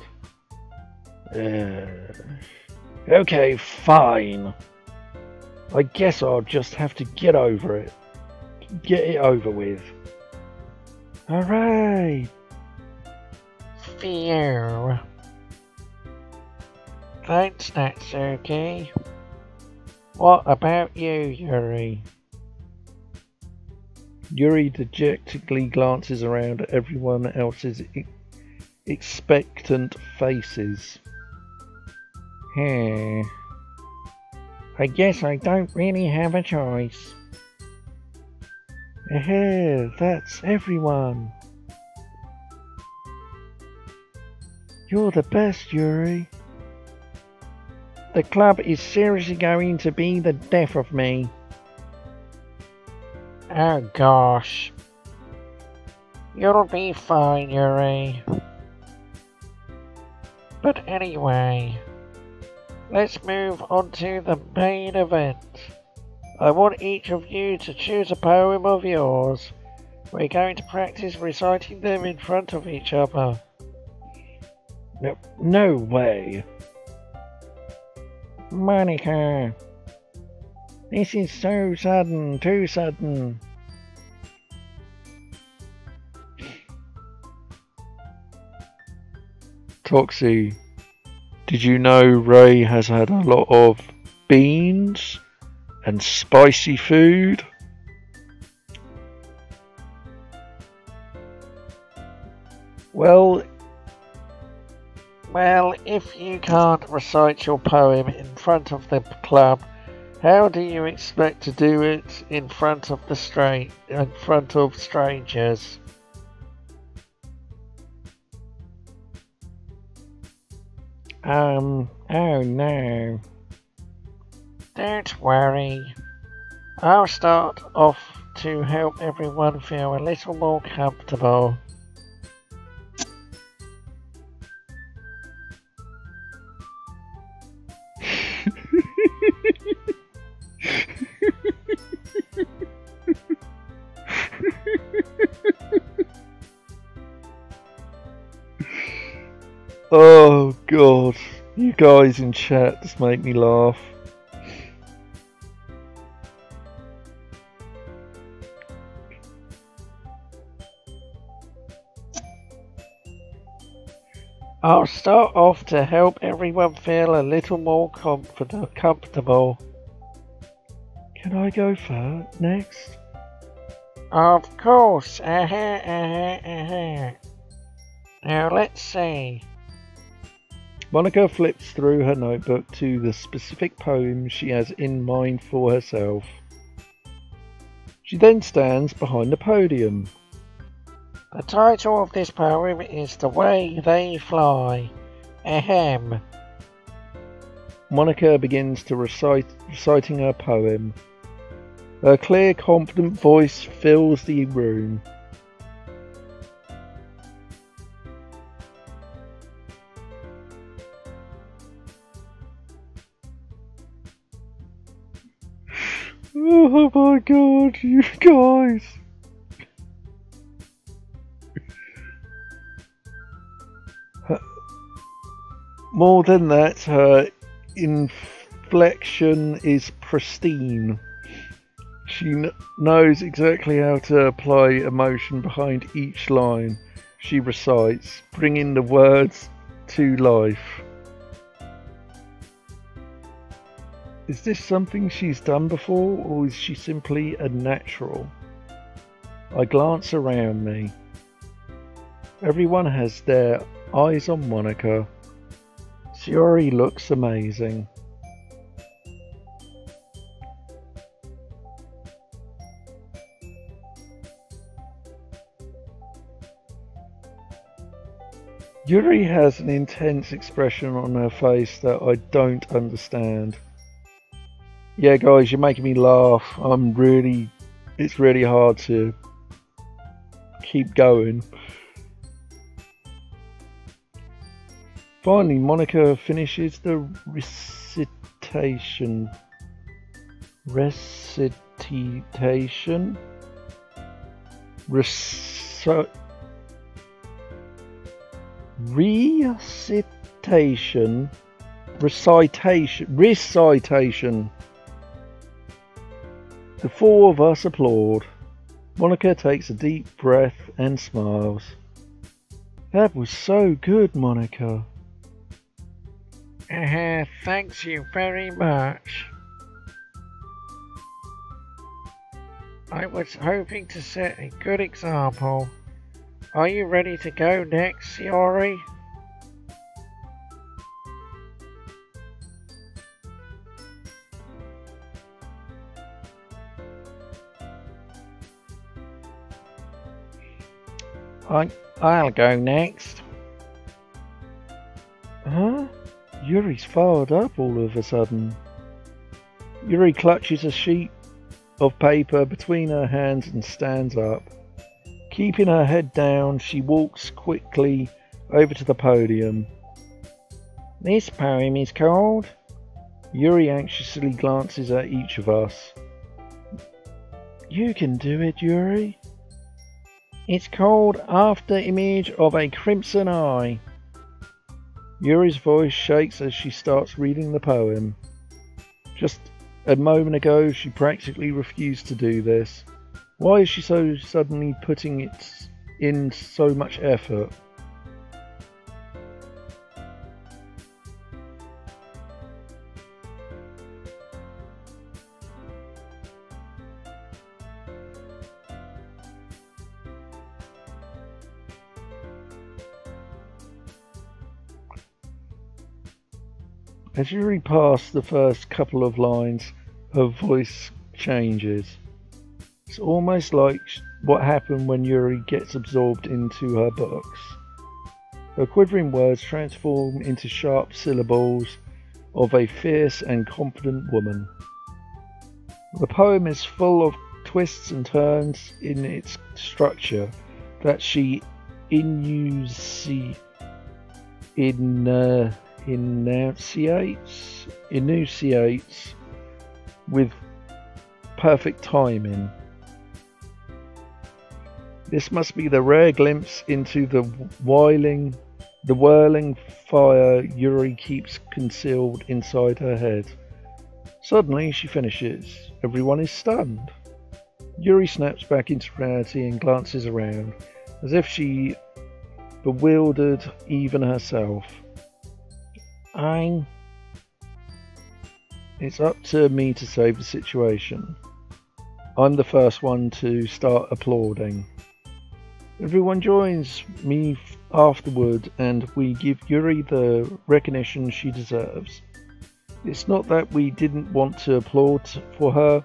Okay, fine. I guess I'll just have to get over it. Get it over with. Hooray! Phew. Thanks, Natsuki. What about you, Yuri? Yuri dejectedly glances around at everyone else's expectant faces. I guess I don't really have a choice. That's everyone. You're the best, Yuri. The club is seriously going to be the death of me. Oh gosh. You'll be fine, Yuri. But anyway, let's move on to the main event. I want each of you to choose a poem of yours. We're going to practice reciting them in front of each other. No way. Monica, this is so sudden, too sudden. Toxie, did you know Ray has had a lot of beans and spicy food? Well, if you can't recite your poem in front of the club, how do you expect to do it in front of strangers? Oh no. Don't worry. I'll start off to help everyone feel a little more comfortable. Oh god, you guys in chat just make me laugh. I'll start off to help everyone feel a little more comfortable. Can I go first next? Of course. Now let's see. Monica flips through her notebook to the specific poem she has in mind for herself. She then stands behind the podium. The title of this poem is The Way They Fly. Ahem. Monica begins to reciting her poem. Her clear, confident voice fills the room. Oh my god, you guys! More than that, her inflection is pristine. She knows exactly how to apply emotion behind each line she recites, bringing the words to life. Is this something she's done before, or is she simply a natural? I glance around me. Everyone has their eyes on Monica. Yuri looks amazing. Yuri has an intense expression on her face that I don't understand. Yeah, guys, you're making me laugh. It's really hard to keep going. Finally, Monica finishes the recitation. Recitation. The four of us applaud. Monica takes a deep breath and smiles. That was so good, Monica. Thanks you very much. I was hoping to set a good example. Are you ready to go next, Yuri? I'll go next. Huh? Yuri's fired up all of a sudden. Yuri clutches a sheet of paper between her hands and stands up. Keeping her head down, she walks quickly over to the podium. This poem is called... Yuri anxiously glances at each of us. You can do it, Yuri. It's called After Image of a Crimson Eye. Yuri's voice shakes as she starts reading the poem. Just a moment ago, she practically refused to do this. Why is she so suddenly putting it in so much effort? As you read past the first couple of lines, her voice changes. It's almost like what happened when Yuri gets absorbed into her books. Her quivering words transform into sharp syllables of a fierce and confident woman. The poem is full of twists and turns in its structure that she enunciates with perfect timing. This must be the rare glimpse into the whirling fire Yuri keeps concealed inside her head. Suddenly she finishes. Everyone is stunned. Yuri snaps back into reality and glances around, as if she bewildered even herself. It's up to me to save the situation. I'm the first one to start applauding. Everyone joins me afterward and we give Yuri the recognition she deserves. It's not that we didn't want to applaud for her,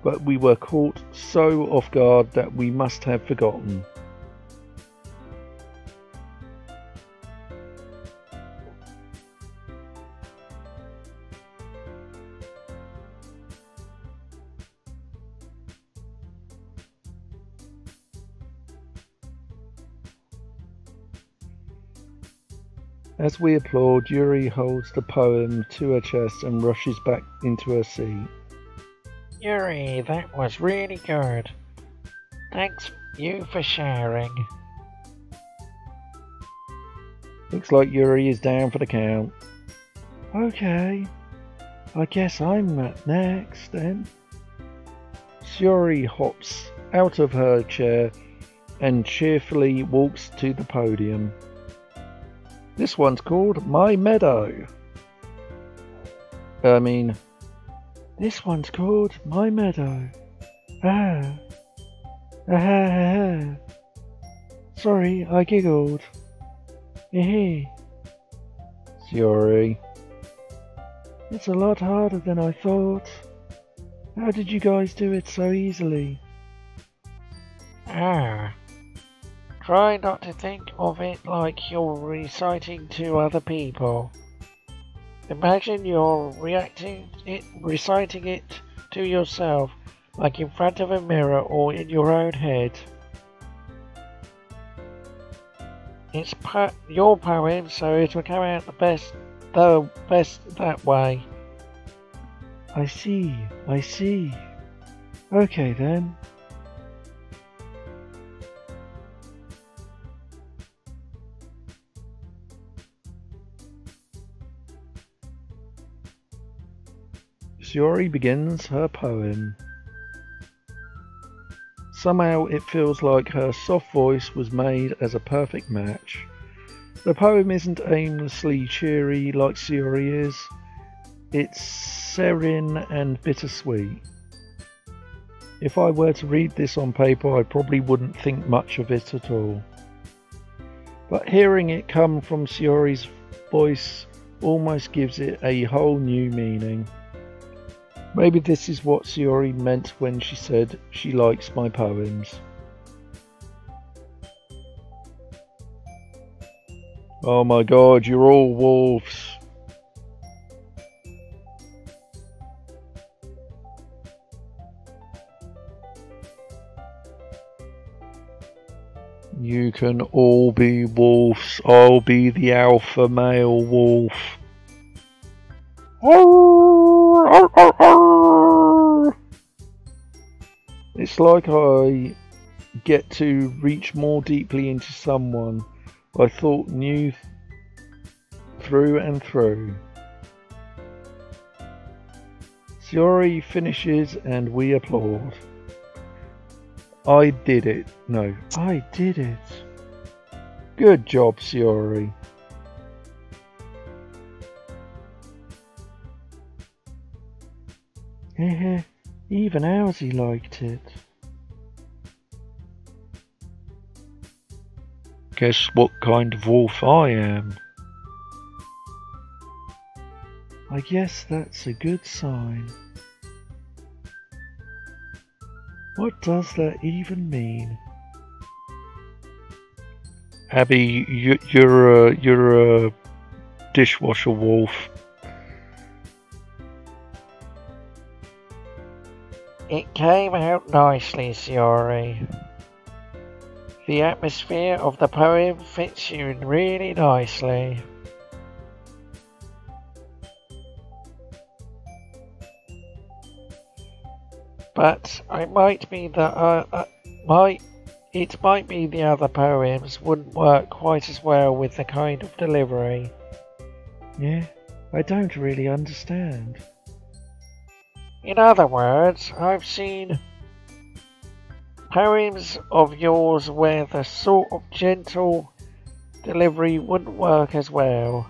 but we were caught so off guard that we must have forgotten. As we applaud, Yuri holds the poem to her chest and rushes back into her seat. Yuri, that was really good. Thanks you for sharing. Looks like Yuri is down for the count. Okay, I guess I'm up next then. Yuri hops out of her chair and cheerfully walks to the podium. This one's called My Meadow. This one's called My Meadow. Sorry, I giggled. Yuri. It's a lot harder than I thought. How did you guys do it so easily? Try not to think of it like you're reciting to other people. Imagine you're reciting it to yourself, like in front of a mirror or in your own head. It's your poem, so it'll come out the best that way. I see. Okay then. Yuri begins her poem. Somehow it feels like her soft voice was made as a perfect match. The poem isn't aimlessly cheery like Sayori is. It's serene and bittersweet. If I were to read this on paper, I probably wouldn't think much of it at all. But hearing it come from Sayori's voice almost gives it a whole new meaning. Maybe this is what Sayori meant when she said she likes my poems. Oh my god, you're all wolves. You can all be wolves. I'll be the alpha male wolf. It's like I get to reach more deeply into someone I thought knew through and through. Sayori finishes and we applaud. I did it. No, I did it. Good job, Sayori. Even Owsie liked it. Guess what kind of wolf I am. I guess that's a good sign. What does that even mean? Abby, you're a dishwasher wolf. It came out nicely, Sayori. The atmosphere of the poem fits you really nicely. But it might be that it might be the other poems wouldn't work quite as well with the kind of delivery. Yeah, I don't really understand. In other words, I've seen poems of yours where the sort of gentle delivery wouldn't work as well.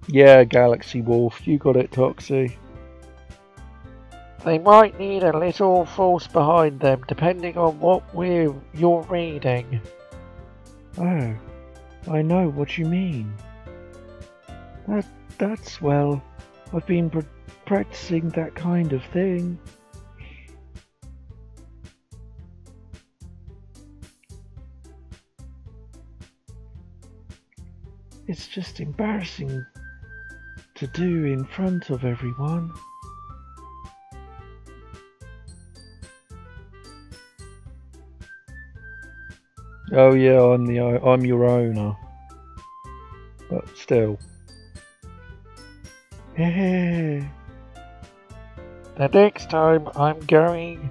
Yeah, Galaxy Wolf, you got it, Toxie. They might need a little force behind them depending on what you're reading. Oh, I know what you mean. That's well, I've been practicing that kind of thing. It's just embarrassing to do in front of everyone. Oh yeah, I'm your owner. But still. Hey. The next time I'm going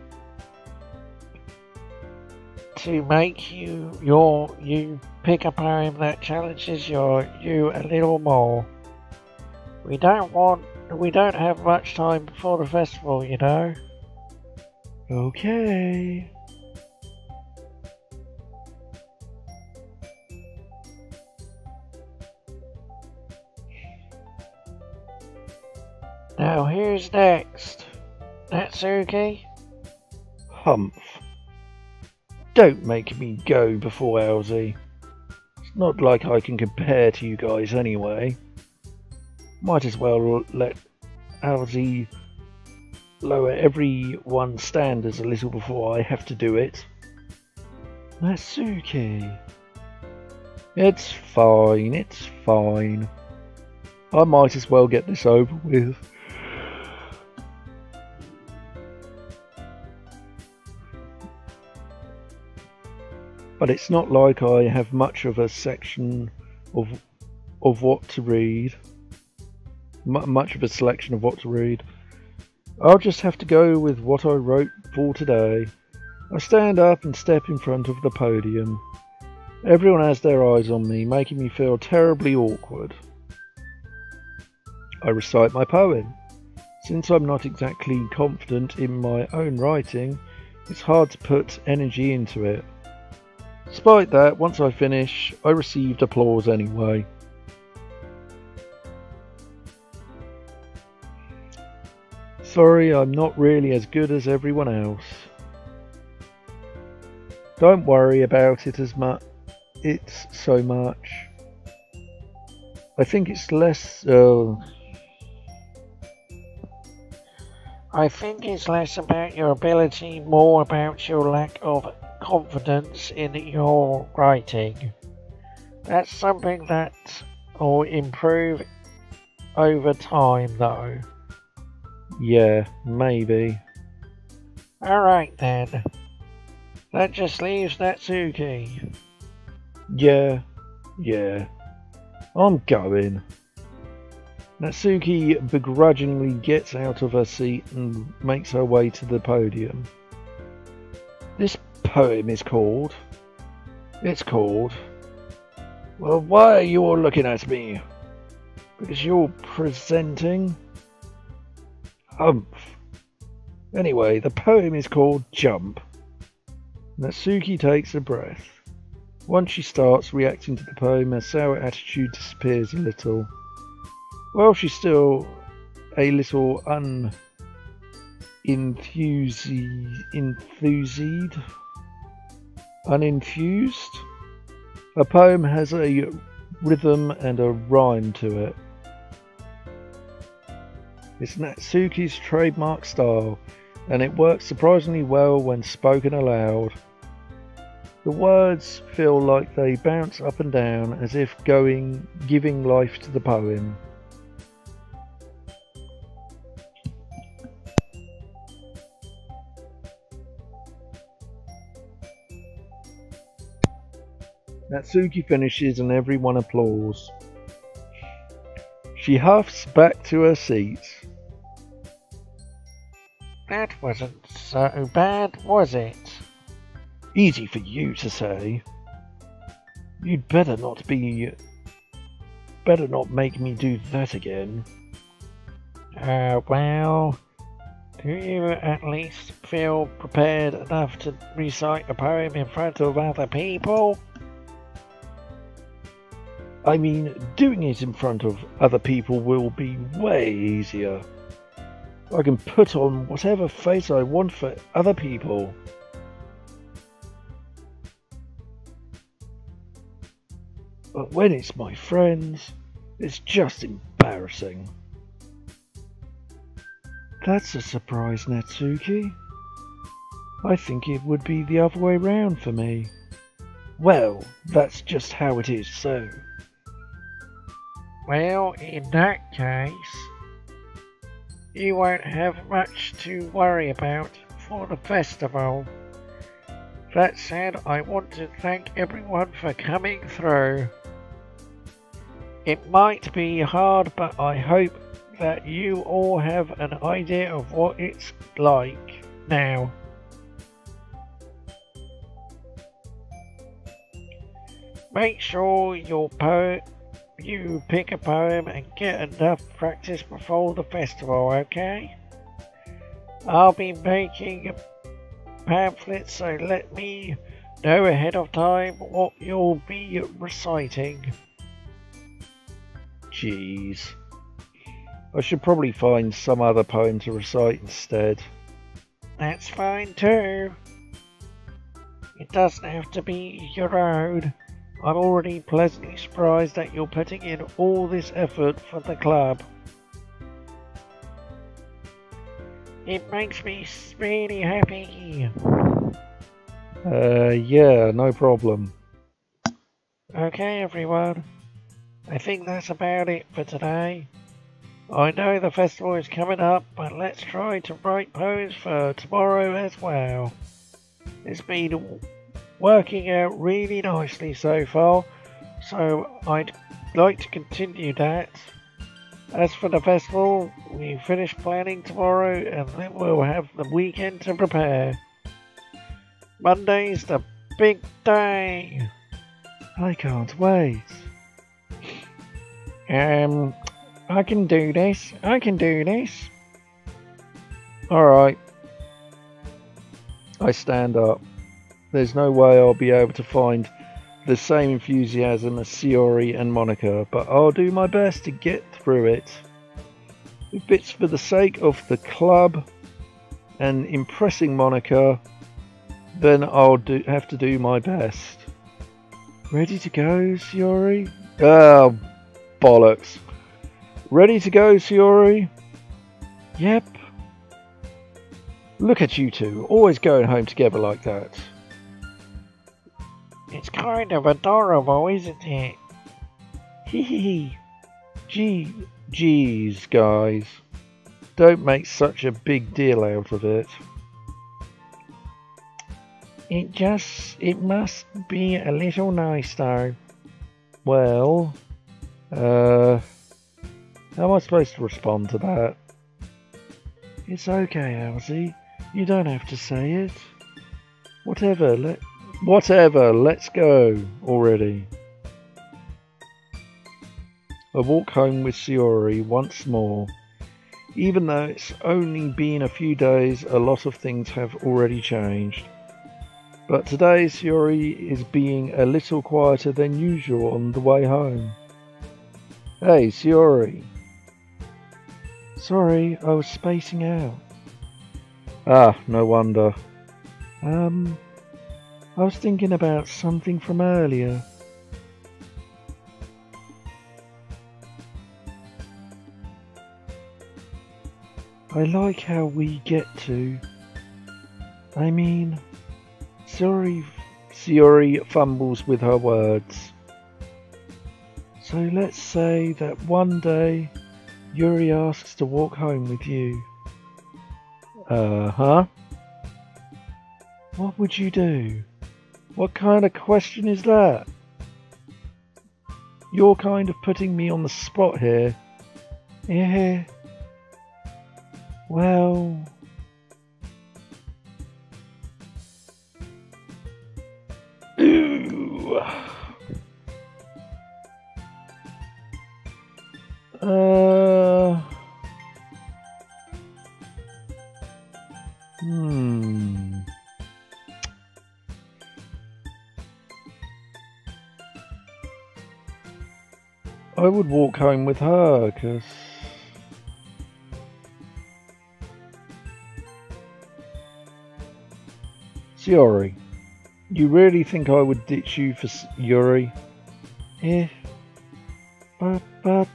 to make you pick a poem that challenges you a little more. We don't have much time before the festival, you know. Okay. Now who's next? Natsuki? Humph. Don't make me go before Owsie. It's not like I can compare to you guys anyway. Might as well let Owsie lower everyone's standards a little before I have to do it. Natsuki. It's fine, it's fine. I might as well get this over with. But it's not like I have much of a section of what to read. Much of a selection of what to read. I'll just have to go with what I wrote for today. I stand up and step in front of the podium. Everyone has their eyes on me, making me feel terribly awkward. I recite my poem. Since I'm not exactly confident in my own writing, it's hard to put energy into it. Despite that, once I finished, I received applause anyway. Sorry, I'm not really as good as everyone else. Don't worry about it as much. It's so much. I think it's less. I think it's less about your ability, more about your lack of confidence in your writing. That's something that will improve over time, though. Yeah, maybe. Alright then. That just leaves Natsuki. Yeah. I'm going. Natsuki begrudgingly gets out of her seat and makes her way to the podium. This poem is called... It's called... Well, why are you all looking at me? Because you're presenting... Humph. Anyway, the poem is called Jump. Natsuki takes a breath. Once she starts reacting to the poem, her sour attitude disappears a little. Well, she's still a little unenthused. Her poem has a rhythm and a rhyme to it. It's Natsuki's trademark style, and it works surprisingly well when spoken aloud. The words feel like they bounce up and down as if giving life to the poem. Natsuki finishes and everyone applauds. She huffs back to her seat. That wasn't so bad, was it? Easy for you to say. You'd better not make me do that again. Well, do you at least feel prepared enough to recite a poem in front of other people? I mean, doing it in front of other people will be way easier. I can put on whatever face I want for other people. But when it's my friends, it's just embarrassing. That's a surprise, Natsuki. I think it would be the other way round for me. Well, that's just how it is, so. Well, in that case, you won't have much to worry about for the festival. That said, I want to thank everyone for coming through. It might be hard, but I hope that you all have an idea of what it's like now. Make sure you pick a poem and get enough practice before the festival, okay? I'll be making pamphlets, so let me know ahead of time what you'll be reciting. Jeez. I should probably find some other poem to recite instead. That's fine too. It doesn't have to be your own. I'm already pleasantly surprised that you're putting in all this effort for the club. It makes me really happy. Yeah, no problem. Okay, everyone. I think that's about it for today. I know the festival is coming up, but let's try to write poems for tomorrow as well. It's been working out really nicely so far, so I'd like to continue that. As for the festival, we finish planning tomorrow and then we'll have the weekend to prepare. Monday's the big day. I can't wait. I can do this. Alright. I stand up. there's no way I'll be able to find the same enthusiasm as Shiori and Monica, but I'll do my best to get through it. If it's for the sake of the club and impressing Monica, then I'll have to do my best. Ready to go, Shiori? Oh, bollocks. Ready to go, Shiori? Yep. Look at you two, always going home together like that. It's kind of adorable, isn't it? Hee. Geez, guys. Don't make such a big deal out of it. It must be a little nice though. Well, how am I supposed to respond to that? It's okay, Elsie. You don't have to say it. Whatever, let's go already. I walk home with Shiori once more. Even though it's only been a few days, a lot of things have already changed. But today Shiori is being a little quieter than usual on the way home. Hey, Shiori. Sorry, I was spacing out. Ah, no wonder. I was thinking about something from earlier. I like how we get to. I mean, Shiori fumbles with her words. So let's say that one day Yuri asks to walk home with you. Huh? What would you do? What kind of question is that? You're kind of putting me on the spot here. Yeah. Well... Ooh. I would walk home with her, 'cause... Shiori, you really think I would ditch you for Yuri? Yeah, but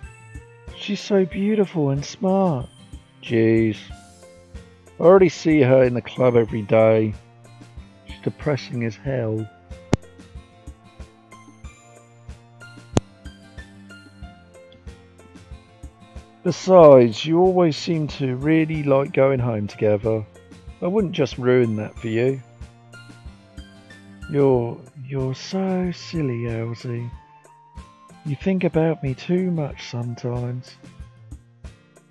she's so beautiful and smart. Jeez, I already see her in the club every day. She's depressing as hell. Besides, you always seem to really like going home together. I wouldn't just ruin that for you. You're so silly, Elsie. You think about me too much sometimes.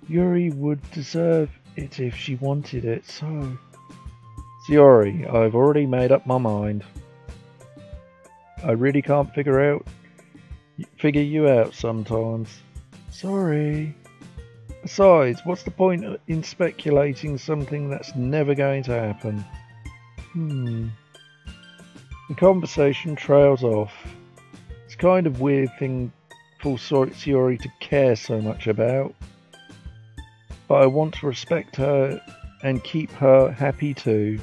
Yuri would deserve it if she wanted it, so... Shiori, I've already made up my mind. I really can't figure you out sometimes. Sorry. Besides, what's the point in speculating something that's never going to happen? The conversation trails off. It's kind of weird thing for Shiori to care so much about. But I want to respect her and keep her happy too.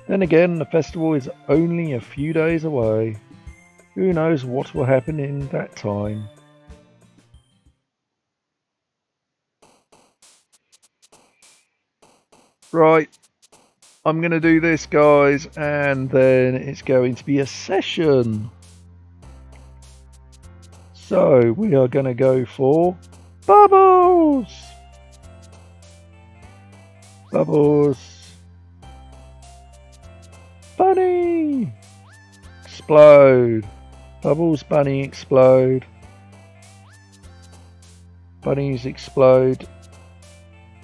Then again, the festival is only a few days away. Who knows what will happen in that time? Right, I'm going to do this, guys, and then it's going to be a session. So, we are going to go for Bubbles! Bubbles! Bunny! Explode! Bubbles, bunny, explode. Bunnies explode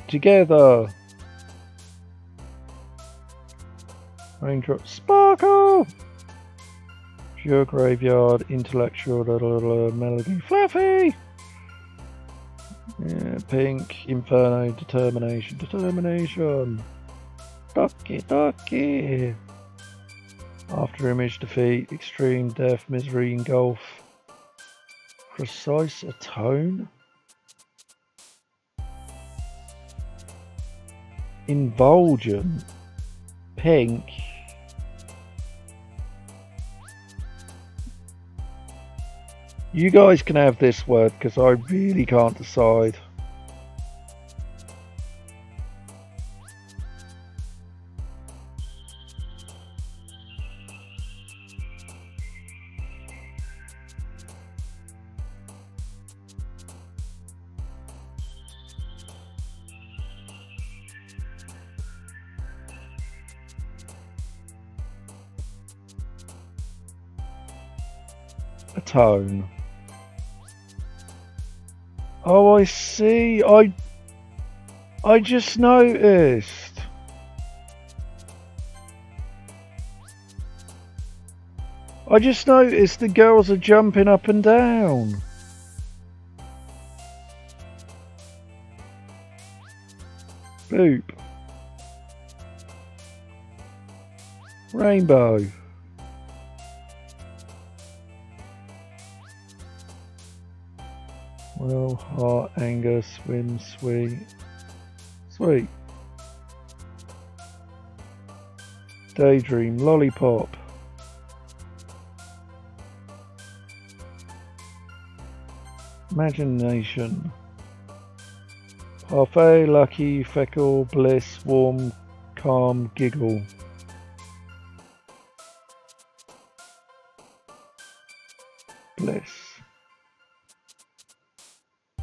together. Raindrop sparkle. Pure graveyard, intellectual, melody, fluffy. Yeah, pink, inferno, determination. Doki doki. After image, defeat, extreme, death, misery, engulf. Precise, atone. Invulgent. Pink. You guys can have this word because I really can't decide. Atone. Oh, I see. I just noticed. I just noticed the girls are jumping up and down. Boop. Rainbow. Will, heart, anger, swim, sweet. Sweet. Daydream, lollipop. Imagination. Parfait, lucky, feckle, bliss, warm, calm, giggle. Bliss.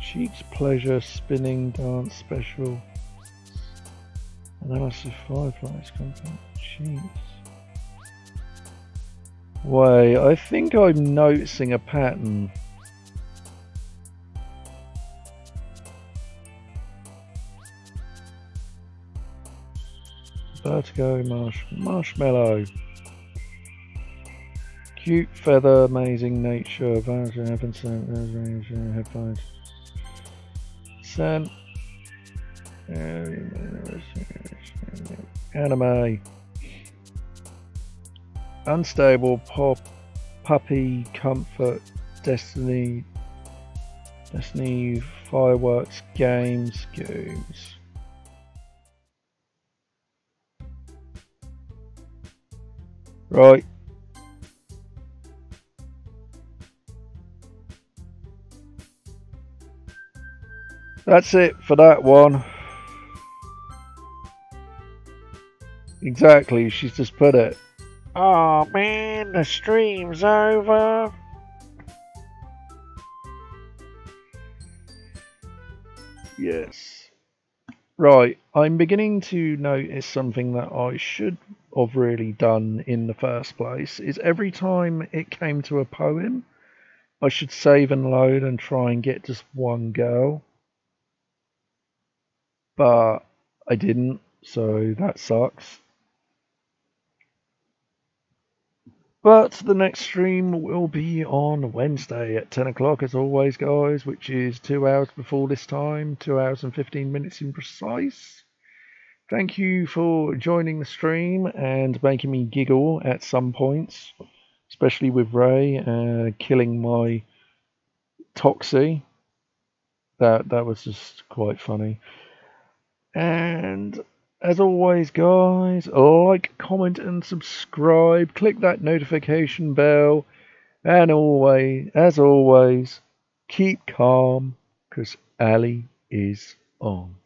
Cheeks, pleasure, spinning, dance, special. Analysis, fireflies, content, cheeks. Wait, I think I'm noticing a pattern. Vertigo, marshmallow. Cute feather, amazing nature, heaven sent, headphones. Scent. Anime. Unstable, puppy, comfort, destiny, fireworks, games. Right. That's it for that one. Exactly, she's just put it. Oh man, the stream's over. Yes. Right, I'm beginning to notice something that I should have really done in the first place, is every time it came to a poem, I should save and load and try and get just one girl. But I didn't, so that sucks. But the next stream will be on Wednesday at 10 o'clock as always, guys, which is 2 hours before this time, 2 hours and 15 minutes in precise. Thank you for joining the stream and making me giggle at some points, especially with Ray killing my Toxie. That was just quite funny. And as always, guys, like, comment, and subscribe. Click that notification bell. And as always, keep calm, because Ali is on.